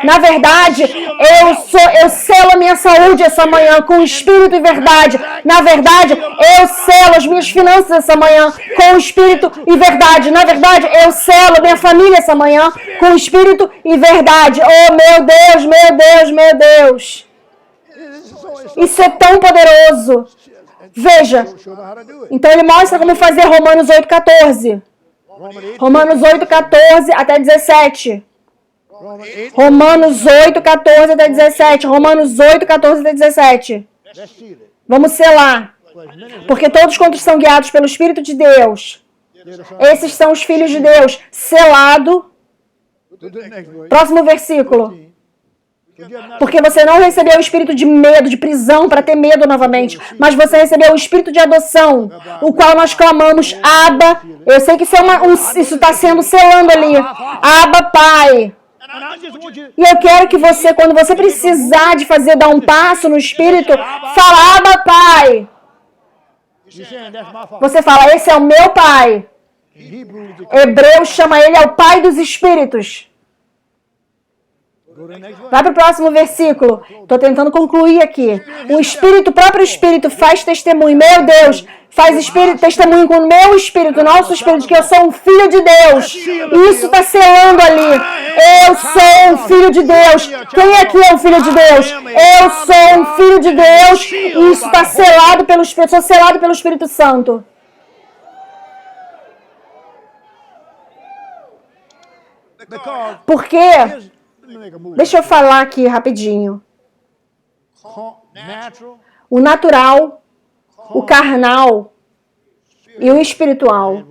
Na verdade, eu selo a minha saúde essa manhã com espírito e verdade. Na verdade, eu selo as minhas finanças essa manhã com espírito e verdade. Na verdade, eu selo a minha família essa manhã com espírito e verdade. Oh, meu Deus, meu Deus, meu Deus. Isso é tão poderoso. Veja. Então ele mostra como fazer Romanos 8,14. Romanos 8,14 até 17. Romanos 8,14 até 17. Romanos 8,14 até 17. Vamos selar. Porque todos quantos são guiados pelo Espírito de Deus, esses são os filhos de Deus. Selado. Próximo versículo. Porque você não recebeu o espírito de medo, de prisão, para ter medo novamente. Mas você recebeu o espírito de adoção, o qual nós clamamos, Abba. Eu sei que isso está sendo selando ali. Abba, Pai. E eu quero que você, quando você precisar de dar um passo no espírito, fala, Abba, Pai. Você fala, esse é o meu Pai. Hebreus chama ele ao Pai dos Espíritos. Vai para o próximo versículo. Estou tentando concluir aqui. O próprio Espírito faz testemunho. Meu Deus, faz testemunho com o meu Espírito, nosso Espírito, que eu sou um filho de Deus. Isso está selando ali. Eu sou um filho de Deus. Quem aqui é um filho de Deus? Eu sou um filho de Deus. E isso está selado pelo Espírito. Sou selado pelo Espírito Santo. Porque... Deixa eu falar aqui rapidinho. O natural, o carnal e o espiritual.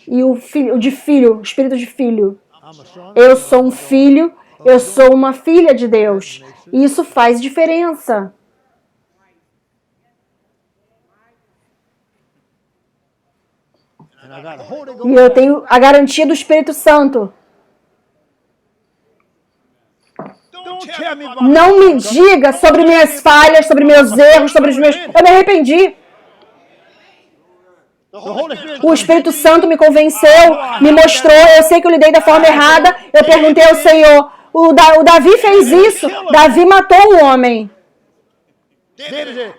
E o espírito de filho. Eu sou um filho, eu sou uma filha de Deus. E isso faz diferença. E eu tenho a garantia do Espírito Santo. Não me diga sobre minhas falhas, sobre meus erros, sobre os meus... Eu me arrependi. O Espírito Santo me convenceu, me mostrou, eu sei que eu lidei da forma errada. Eu perguntei ao Senhor. O Davi fez isso. Davi matou um homem.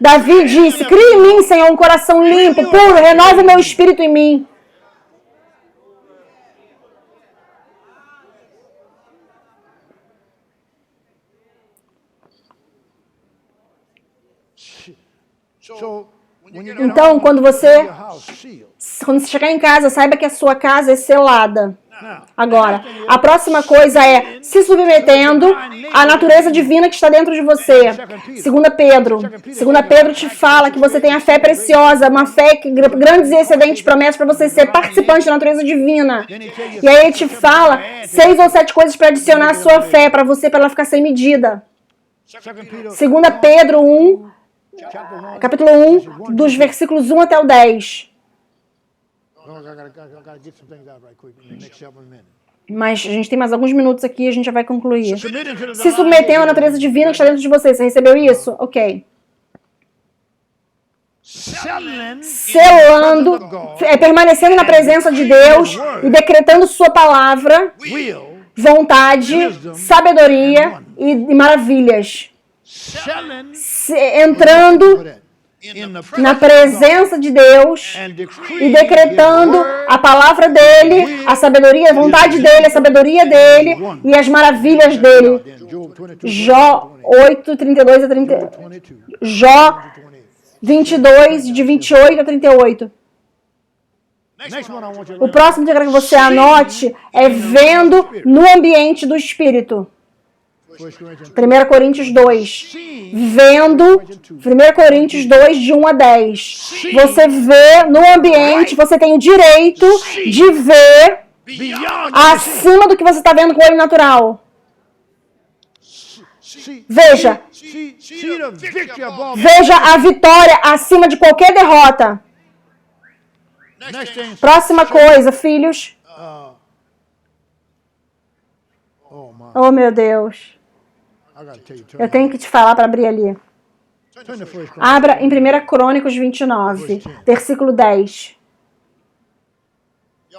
Davi disse, cria em mim, Senhor, um coração limpo, puro, renova o meu espírito em mim. Então, quando você chegar em casa, saiba que a sua casa é selada. Agora, a próxima coisa é se submetendo à natureza divina que está dentro de você. 2 Pedro te fala que você tem a fé preciosa, uma fé que grandes e excedentes promessas para você ser participante da natureza divina. E aí ele te fala 6 ou 7 coisas para adicionar à sua fé, para ela ficar sem medida. 2 Pedro 1, capítulo 1, dos versículos 1 até o 10. Mas a gente tem mais alguns minutos aqui e a gente já vai concluir. Se submetendo à natureza divina que está dentro de você. Você recebeu isso? Ok. Selando, permanecendo na presença de Deus e decretando sua palavra, vontade, sabedoria e maravilhas. Entrando na presença de Deus e decretando a palavra dele, a sabedoria, a vontade dele, a sabedoria dele e as maravilhas dele. Jó 8, 32 a 30. Jó 22, de 28 a 38. O próximo que eu quero que você anote é vendo no ambiente do Espírito. 1 Coríntios 2. Vendo, 1 Coríntios 2, de 1 a 10. Você vê no ambiente, você tem o direito de ver acima do que você está vendo com o olho natural. Veja a vitória acima de qualquer derrota. Próxima coisa, filhos. Oh, meu Deus. Eu tenho que te falar para abrir ali. Abra em 1 Crônicos 29, versículo 10.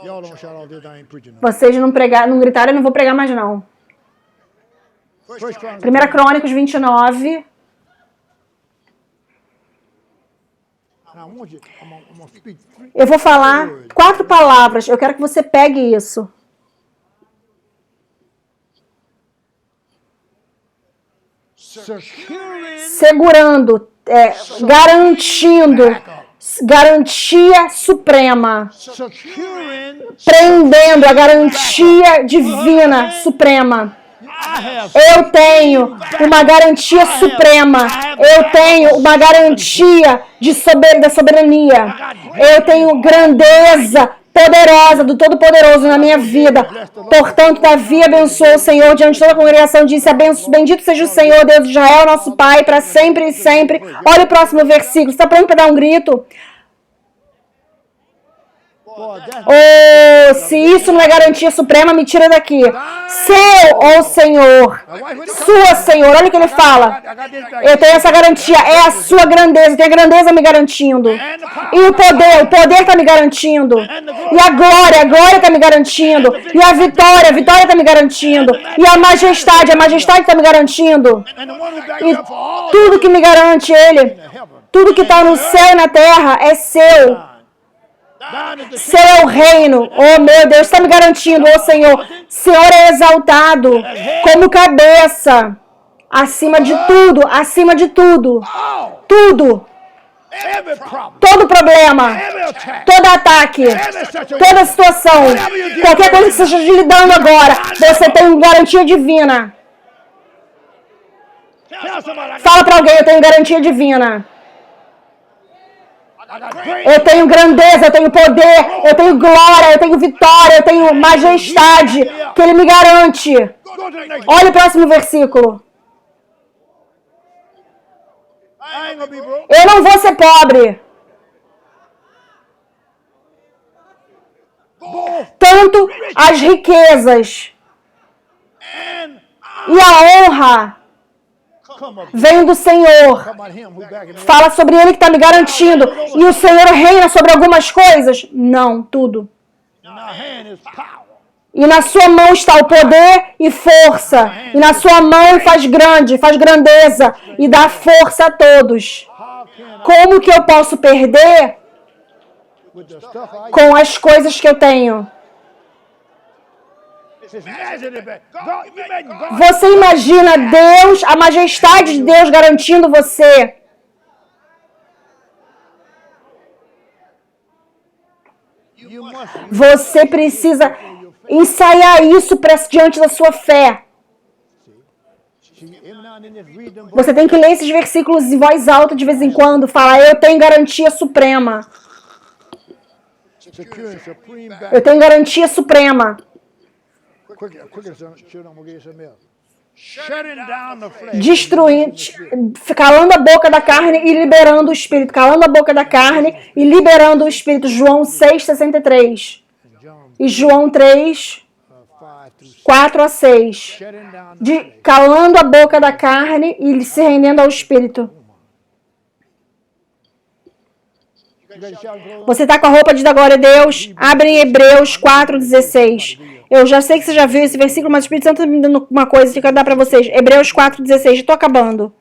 Y'all don't shout all this, I ain't preaching. Vocês não gritaram, eu não vou pregar mais não. 1 Crônicas 29. Eu vou falar 4 palavras. Eu quero que você pegue isso. Segurando, garantindo, garantia suprema, prendendo a garantia divina suprema. Eu tenho uma garantia suprema. Eu tenho uma garantia da soberania. Eu tenho grandeza poderosa do Todo-Poderoso na minha vida. Portanto, Davi abençoou o Senhor diante de toda a congregação, disse: bendito seja o Senhor, Deus de Israel, nosso Pai, para sempre e sempre. Olha o próximo versículo. Você está pronto para dar um grito? Oh, se isso não é garantia suprema, me tira daqui. Seu, ó Senhor, sua, Senhor, olha o que ele fala. Eu tenho essa garantia, é a sua grandeza, tem a grandeza me garantindo. E o poder está me garantindo. E a glória está me garantindo. E a vitória está me garantindo. E a majestade está me garantindo. E tudo que me garante Ele, tudo que está no céu e na terra é seu. Seu é o reino, oh meu Deus, está me garantindo, oh Senhor. Senhor é exaltado como cabeça, acima de tudo, tudo, todo problema, todo ataque, toda situação, qualquer coisa que você esteja lidando agora, você tem garantia divina. Fala para alguém: eu tenho garantia divina. Eu tenho grandeza, eu tenho poder, eu tenho glória, eu tenho vitória, eu tenho majestade que Ele me garante. Olha o próximo versículo. Eu não vou ser pobre. Tanto as riquezas e a honra vem do Senhor. Fala sobre Ele que está me garantindo. E o Senhor reina sobre algumas coisas? Não, tudo. E na sua mão está o poder e força. E na sua mão faz grandeza e dá força a todos. Como que eu posso perder com as coisas que eu tenho? Você imagina Deus, a majestade de Deus garantindo você. Você precisa ensaiar isso diante da sua fé. Você tem que ler esses versículos em voz alta de vez em quando. Falar: eu tenho garantia suprema. Eu tenho garantia suprema. Destruindo, calando a boca da carne e liberando o espírito. Calando a boca da carne e liberando o espírito. João 6,63. E João 3, 4 a 6. Calando a boca da carne e se rendendo ao espírito. Você está com a roupa de dar glória a Deus? Abre em Hebreus 4,16. Eu já sei que você já viu esse versículo, mas o Espírito Santo está me dando uma coisa que eu quero dar para vocês. Hebreus 4,16. Já estou acabando.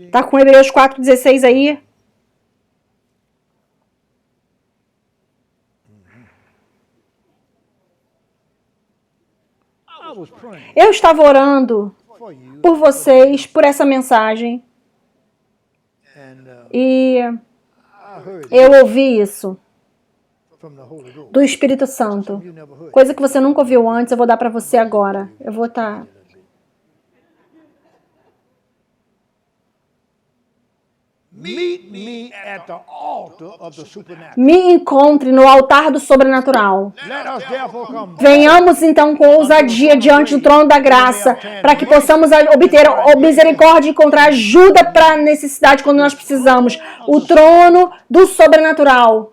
Está com Hebreus 4,16 aí? Eu estava orando por vocês, por essa mensagem. E eu ouvi isso do Espírito Santo. Coisa que você nunca ouviu antes, eu vou dar para você agora. Eu vou estar... Me encontre no altar do sobrenatural. Venhamos então com ousadia diante do trono da graça, para que possamos obter misericórdia e encontrar ajuda para a necessidade quando nós precisamos. O trono do sobrenatural.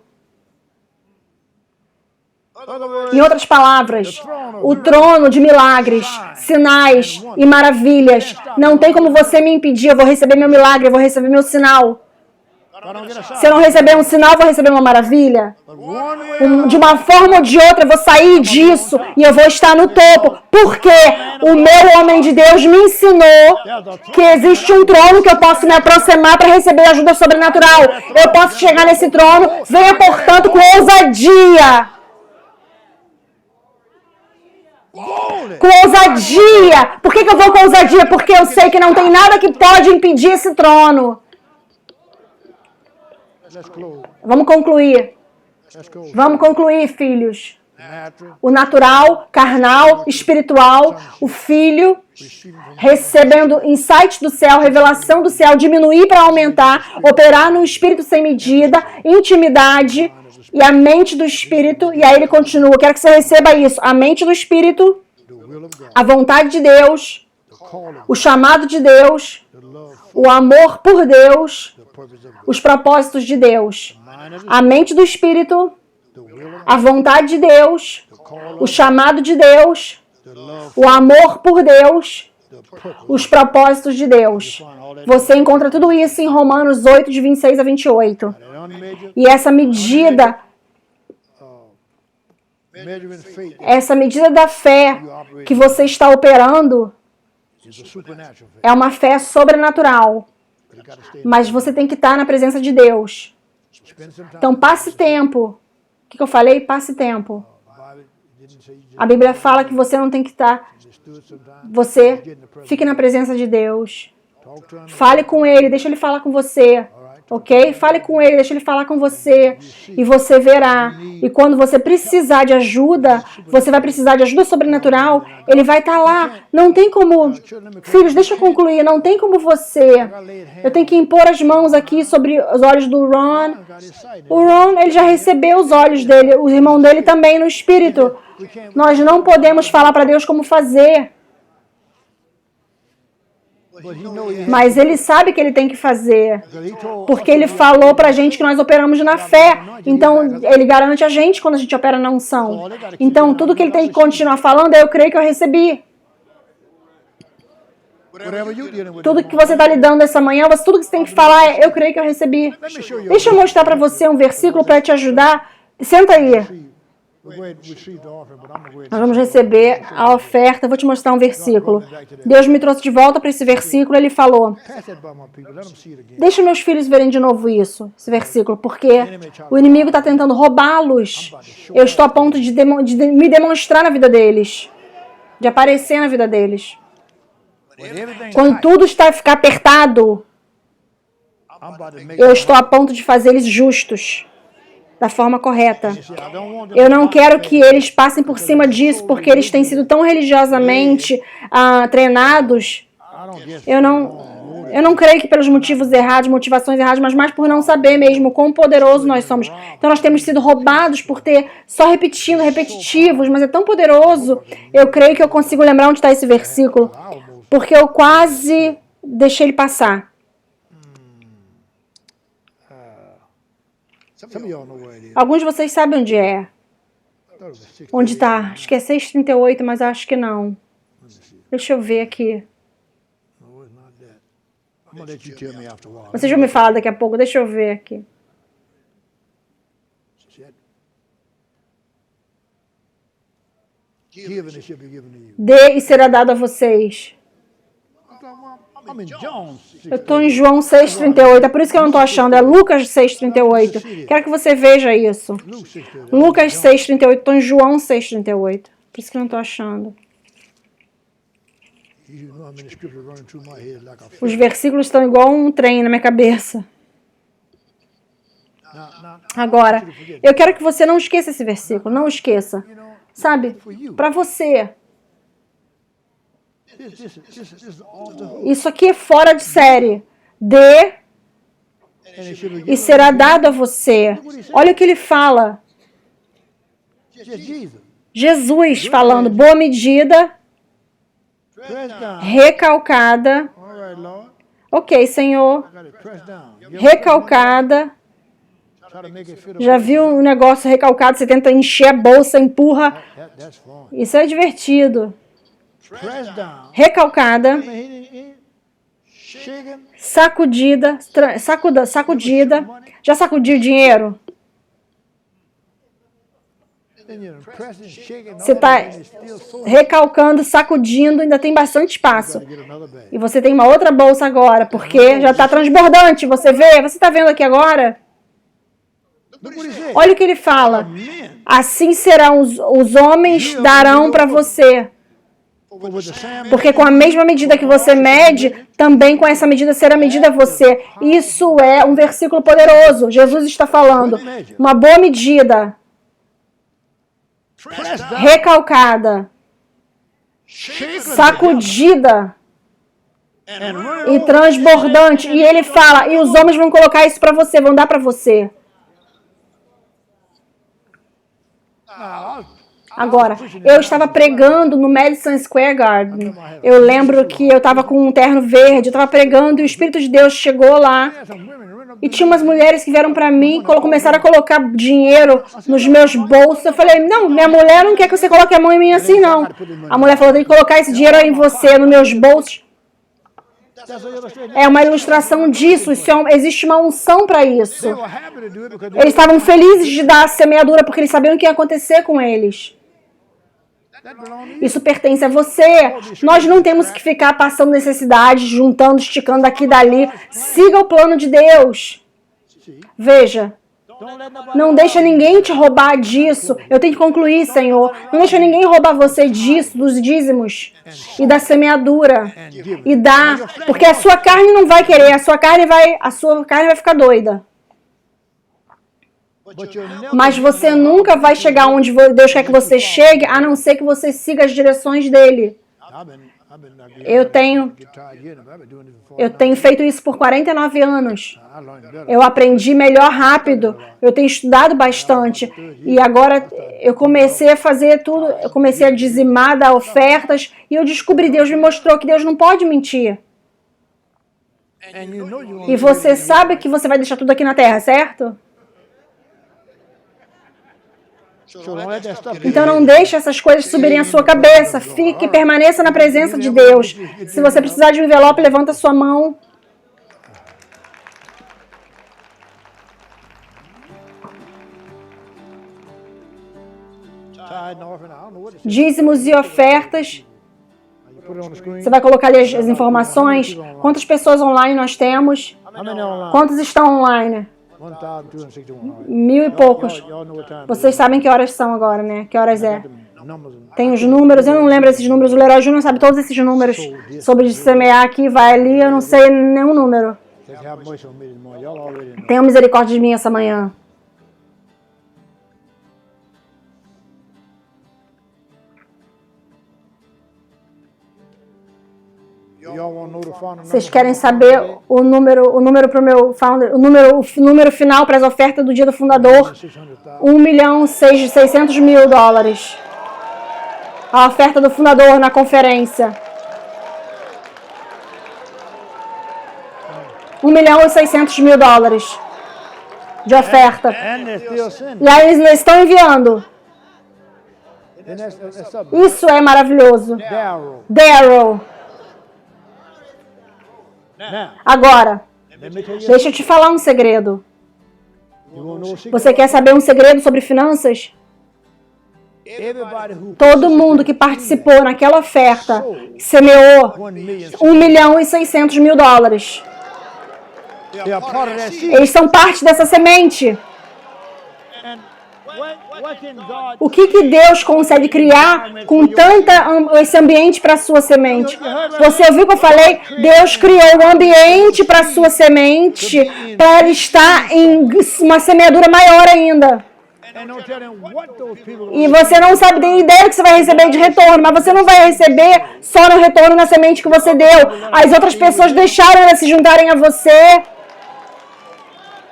Em outras palavras, o trono de milagres, sinais e maravilhas. Não tem como você me impedir. Eu vou receber meu milagre, eu vou receber meu sinal. Se eu não receber um sinal, eu vou receber uma maravilha. De uma forma ou de outra, eu vou sair disso e eu vou estar no topo. Porque o meu homem de Deus me ensinou que existe um trono que eu posso me aproximar para receber ajuda sobrenatural. Eu posso chegar nesse trono, venha, portanto, com ousadia. Com ousadia. Por que eu vou com ousadia? Porque eu sei que não tem nada que pode impedir esse trono. Vamos concluir. Vamos concluir, filhos. O natural, carnal, espiritual, o filho recebendo insight do céu, revelação do céu, diminuir para aumentar, operar no espírito sem medida, intimidade e a mente do espírito. E aí ele continua, eu quero que você receba isso, a mente do espírito, a vontade de Deus, o chamado de Deus, o amor por Deus, os propósitos de Deus, a mente do espírito, a vontade de Deus, o chamado de Deus, o amor por Deus, os propósitos de Deus. Você encontra tudo isso em Romanos 8, de 26 a 28. E essa medida da fé que você está operando é uma fé sobrenatural. Mas você tem que estar na presença de Deus. Então, passe tempo. O que eu falei? Passe tempo. A Bíblia fala que você não tem que estar. Você fique na presença de Deus. Fale com Ele, deixa Ele falar com você. Ok? Fale com Ele, deixa Ele falar com você. E você verá. E quando você precisar de ajuda, você vai precisar de ajuda sobrenatural, Ele vai estar lá. Não tem como... Filhos, deixa eu concluir. Não tem como você... Eu tenho que impor as mãos aqui sobre os olhos do Ron. O Ron, ele já recebeu os olhos dele. O irmão dele também no Espírito. Nós não podemos falar para Deus como fazer. Mas ele sabe que ele tem que fazer, porque ele falou pra gente que nós operamos na fé. Então, ele garante a gente quando a gente opera na unção. Então, tudo que ele tem que continuar falando é eu creio que eu recebi. Tudo que você está lidando essa manhã, tudo que você tem que falar é eu creio que eu recebi. Deixa eu mostrar pra você um versículo para te ajudar. Senta aí. Nós vamos receber a oferta. Eu vou te mostrar um versículo. Deus me trouxe de volta para esse versículo. Ele falou, deixa meus filhos verem de novo esse versículo, porque o inimigo está tentando roubá-los. Eu estou a ponto de me demonstrar na vida deles, de aparecer na vida deles. Quando tudo está a ficar apertado, eu estou a ponto de fazer eles justos, da forma correta. Eu não quero que eles passem por cima disso, porque eles têm sido tão religiosamente treinados. Eu não creio que pelos motivos errados, motivações erradas, mas mais por não saber mesmo quão poderoso nós somos. Então nós temos sido roubados por ter só repetindo, repetitivos, mas é tão poderoso. Eu creio que eu consigo lembrar onde está esse versículo, porque eu quase deixei ele passar. Alguns de vocês sabem onde é. Onde está? Acho que é 6:38, mas acho que não. Deixa eu ver aqui. Vocês vão me falar daqui a pouco. Deixa eu ver aqui. Dê e será dado a vocês. Eu estou em João 6:38, é por isso que eu não estou achando, é Lucas 6:38. Quero que você veja isso. Lucas 6:38, estou em João 6:38, por isso que eu não estou achando. Os versículos estão igual um trem na minha cabeça. Agora, eu quero que você não esqueça esse versículo, não esqueça. Sabe, para você... Isso aqui é fora de série. Dê e será dado a você. Olha o que ele fala. Jesus falando, boa medida, recalcada. Ok, Senhor. Recalcada. Já viu um negócio recalcado, você tenta encher a bolsa, empurra. That's fun. Isso é divertido. Press down. Recalcada, Shaking. sacudida, sacudida. Já sacudiu dinheiro? Then you're pressing, shaking. Você está recalcando, sacudindo, ainda tem bastante espaço. Get another bag. E você tem uma outra bolsa agora, porque já está transbordante. Você vê? Você está vendo aqui agora? Look what he said. Olha o que ele fala. Assim serão os homens darão para você. For with the same Porque com a mesma medida que você mede, também com essa medida será medida você. Isso é um versículo poderoso. Jesus está falando. Uma boa medida, press down, recalcada, shake sacudida and run e it over. transbordante. E ele fala, e os homens vão colocar isso para você, vão dar para você. Agora, eu estava pregando no Madison Square Garden. Eu lembro que eu estava com um terno verde, eu estava pregando e o Espírito de Deus chegou lá. Some women run up E tinha umas mulheres que vieram pra mim, começaram a colocar dinheiro nos meus bolsos. Eu falei, não, minha mulher não quer que você coloque a mão em mim assim, não. A mulher falou, tem que colocar esse dinheiro em você, nos meus bolsos. That's a illustration. É uma ilustração disso, existe uma unção para isso. They were happy to do it because Eles estavam felizes de dar a semeadura, porque eles sabiam o que ia acontecer com eles. that belonged to you. Isso pertence a você. Nós não temos que ficar passando necessidade, juntando, esticando daqui e dali. Siga o plano de Deus. Veja, Don't let nobody não deixa ninguém te roubar disso. Eu tenho que concluir, Senhor. Não deixa ninguém roubar você disso, dos dízimos e da semeadura. E dá, porque a sua carne não vai querer, a sua carne vai ficar doida. but you'll never Mas você nunca vai chegar onde Deus quer que você chegue, a não ser que você siga as direções dele. I've been not getting Eu tenho tired yet. I've been doing this for Eu tenho feito isso por 49 anos. I learned better. Eu aprendi melhor rápido. Eu tenho estudado bastante. E agora eu comecei a fazer tudo. Eu comecei a dizimar, dar ofertas. E eu descobri, Deus me mostrou que Deus não pode mentir. And you know you E você sabe que você vai deixar tudo aqui na terra, certo? so don't let that stuff Então não deixe essas coisas subirem à sua cabeça. Fique, permaneça na presença de Deus. Se você precisar de um envelope, levanta sua mão. tithe and offering. I don't know what it says. Dízimos e ofertas. You put it on the screen. Você vai colocar ali as informações. Quantas pessoas online nós temos? How many online? Quantos estão online? 1,261. 1000 e poucos. Y'all know what time it Vocês sabem que horas são agora, né? Que horas é? is. Numbers and Tem os números, eu não lembro esses números. O Leroy Júnior sabe todos esses números. Sobre semear aqui, vai ali, eu não sei nenhum número. says have mercy on me this morning. Y'all already know. Tenham misericórdia de mim essa manhã. Y'all want to know the final Vocês number? querem saber o número para o meu founder, o número final para as ofertas do dia do fundador? 600,000. $1.600.000. A oferta do fundador na conferência. $1.600.000 de oferta. And they're still sending. E aí eles estão enviando. And that's up. Isso é maravilhoso. Darrow. Daryl. Now, Agora, let me tell you. deixa eu te falar um segredo. You want to know a secret? Você quer saber um segredo sobre finanças? Everybody who Todo mundo que participou naquela oferta semeou $1 million, $1.600.000. they are part of that seed. Eles são parte dessa semente. And what can God O que Deus consegue criar com esse ambiente para a sua semente? Você ouviu o que eu falei? Deus criou um ambiente para a sua semente para ela estar em uma semeadura maior ainda. and don't tell them what those people E você não sabe nem ideia do que você vai receber de retorno, mas você não vai receber só no retorno na semente que você deu. As outras pessoas deixaram elas se juntarem a você.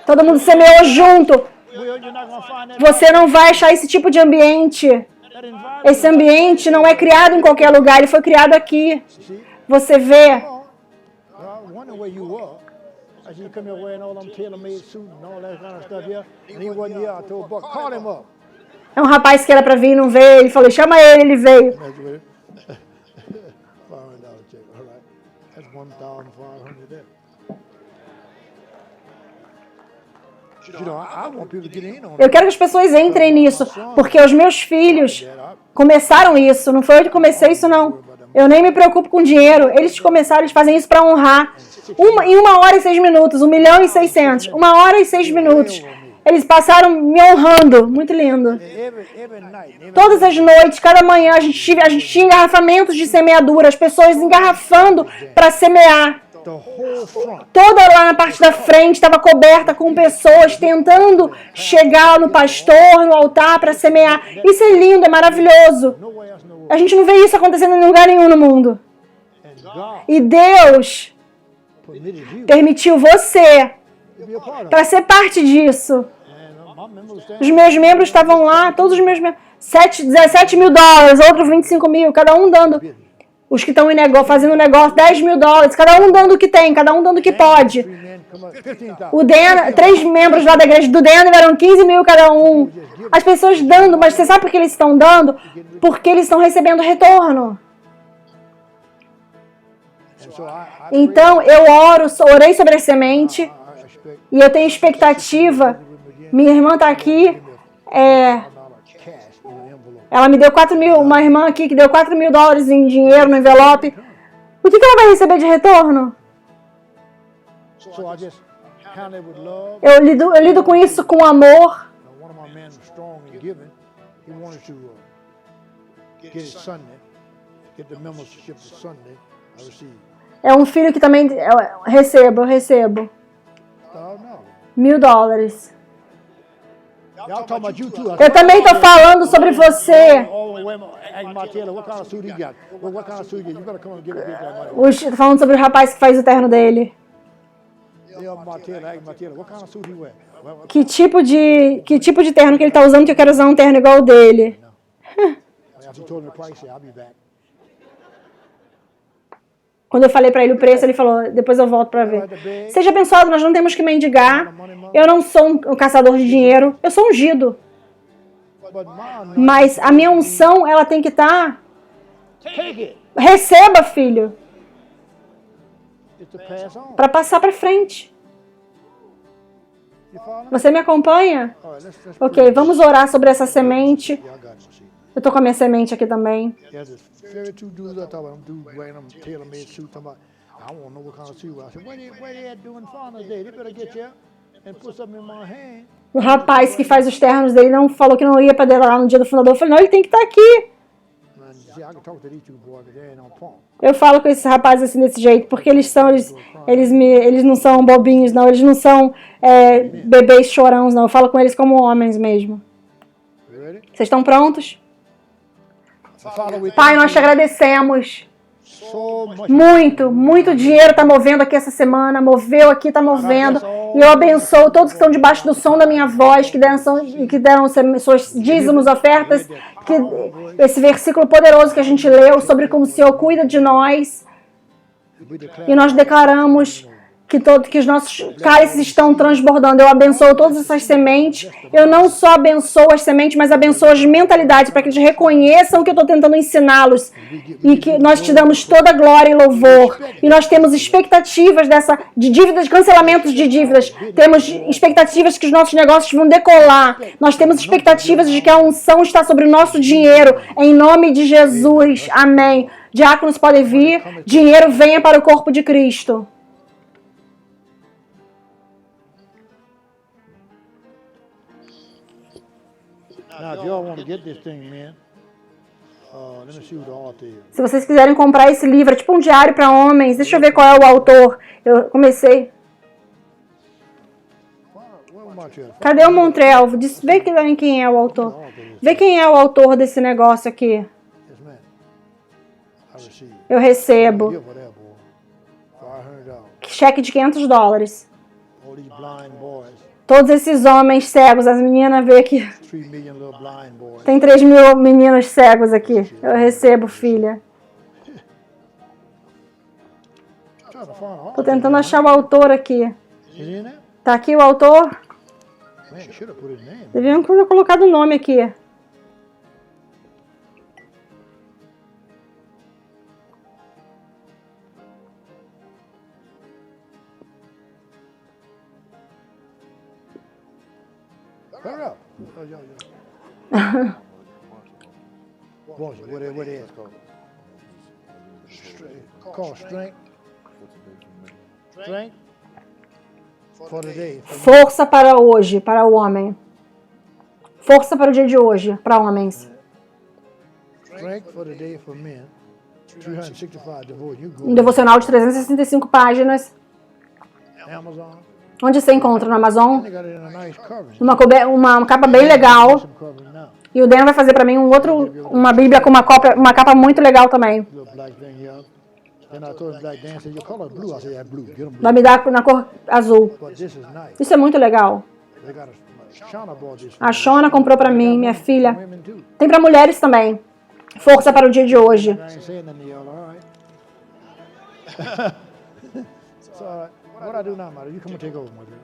Todo mundo semeou junto. you're not going to find that, Você não vai achar esse tipo de ambiente. that environment. Esse ambiente não é criado em qualquer lugar, ele foi criado aqui. Você vê, I wonder where you were. I see you come here wearing all them tailor-made suits and all that kind of stuff here. And he wasn't here. I told Buck, call him up. É um rapaz que era para vir e não veio. Ele falou, chama ele veio. That's with it. $500 check. All right. That's 1,500 there. You know, I want people to get in on Eu quero que as pessoas entrem nisso, porque os meus filhos começaram isso. Não foi eu que comecei isso, não. Eu nem me preocupo com dinheiro. Eles começaram, eles fazem isso para honrar. Em 1 hora e 6 minutos, 1.600.000. 1 hora e 6 minutos. Eles passaram me honrando. Muito lindo. Todas as noites, cada manhã, a gente tinha engarrafamentos de semeadura. As pessoas engarrafando para semear. Toda lá na parte da frente estava coberta com pessoas tentando chegar no pastor, no altar para semear. Isso é lindo, é maravilhoso. A gente não vê isso acontecendo em lugar nenhum no mundo. E Deus permitiu você para ser parte disso. Os meus membros estavam lá, todos os meus membros. $17 mil, outros 25 mil, cada um dando. Os que estão fazendo negócio, $10 mil, cada um dando o que tem, cada um dando o que pode. O Dan, 3 membros lá da igreja do Dan deram 15 mil cada um. As pessoas dando, mas você sabe por que eles estão dando? Porque eles estão recebendo retorno. Então, eu orei sobre a semente e eu tenho expectativa. Minha irmã está aqui. Ela me deu 4 mil, uma irmã aqui que deu $4 mil em dinheiro no envelope. O que ela vai receber de retorno? Eu lido com isso com amor. É um filho que também eu recebo. $1.000. Eu também estou falando sobre você. Estou falando sobre o rapaz que faz o terno dele. Que tipo de terno que ele está usando que eu quero usar um terno igual o dele? Quando eu falei para ele o preço, ele falou, depois eu volto para ver. Seja abençoado, nós não temos que mendigar. Eu não sou um caçador de dinheiro, eu sou ungido. Mas a minha unção, ela tem que estar... Receba, filho. Para passar para frente. Você me acompanha? Ok, vamos orar sobre essa semente. Eu estou com a minha semente aqui também. O rapaz que faz os ternos dele não falou que não ia para lá no dia do fundador. Eu falei, não, ele tem que estar aqui. Eu falo com esses rapazes assim desse jeito, porque eles não são bobinhos, não. Eles não são bebês chorãos, não. Eu falo com eles como homens mesmo. Vocês estão prontos? Pai, nós te agradecemos. Muito dinheiro está movendo aqui essa semana. Moveu aqui, está movendo. E eu abençoo todos que estão debaixo do som da minha voz, que deram suas dízimos, ofertas. Que esse versículo poderoso que a gente leu sobre como o Senhor cuida de nós. E nós declaramos que os nossos cálices estão transbordando. Eu abençoo todas essas sementes. Eu não só abençoo as sementes, mas abençoo as mentalidades, para que eles reconheçam o que eu estou tentando ensiná-los. E que nós te damos toda a glória e louvor. E nós temos expectativas de dívidas, cancelamentos de dívidas. Temos expectativas que os nossos negócios vão decolar. Nós temos expectativas de que a unção está sobre o nosso dinheiro. Em nome de Jesus. Amém. Diáconos podem vir. Dinheiro venha para o corpo de Cristo. Se vocês quiserem comprar esse livro, é tipo um diário para homens. Deixa eu ver qual é o autor. Eu comecei. Cadê o Montreal? Vê quem é o autor. Vê quem é o autor desse negócio aqui. Eu recebo. Cheque de $500. Todos esses homens cegos, as meninas, vê aqui. Tem 3 mil meninos cegos aqui. Eu recebo, filha. Estou tentando achar o autor aqui. Is he in there? Tá aqui o autor. Man, should have put his name. Deviam ter colocado o nome aqui. Hurry up. Watch it. What it is called? Called strength. Strength for the day. Força para hoje, para o homem. Força para o dia de hoje, para homens. Strength for the day for men. 365 devoted. You Um go devocional de 365 páginas. Amazon. Onde você encontra no Amazon? They got it in a nice cover. Uma capa bem legal. Some cover now. E o Dan vai fazer para mim uma Bíblia com uma capa muito legal também. Little black thing here. Then I told him black Dan said, "Your color blue." I said, "Yeah, blue. Get them blue." Vai me dar na cor azul. But this is nice. Isso é muito legal. They got Shauna bought this. A Shona comprou para mim, minha filha. Women too. Tem para mulheres também. Força para o dia de hoje. I ain't saying nothing to y'all, all right? So, what I do now, Mother? You come and take over, my girl.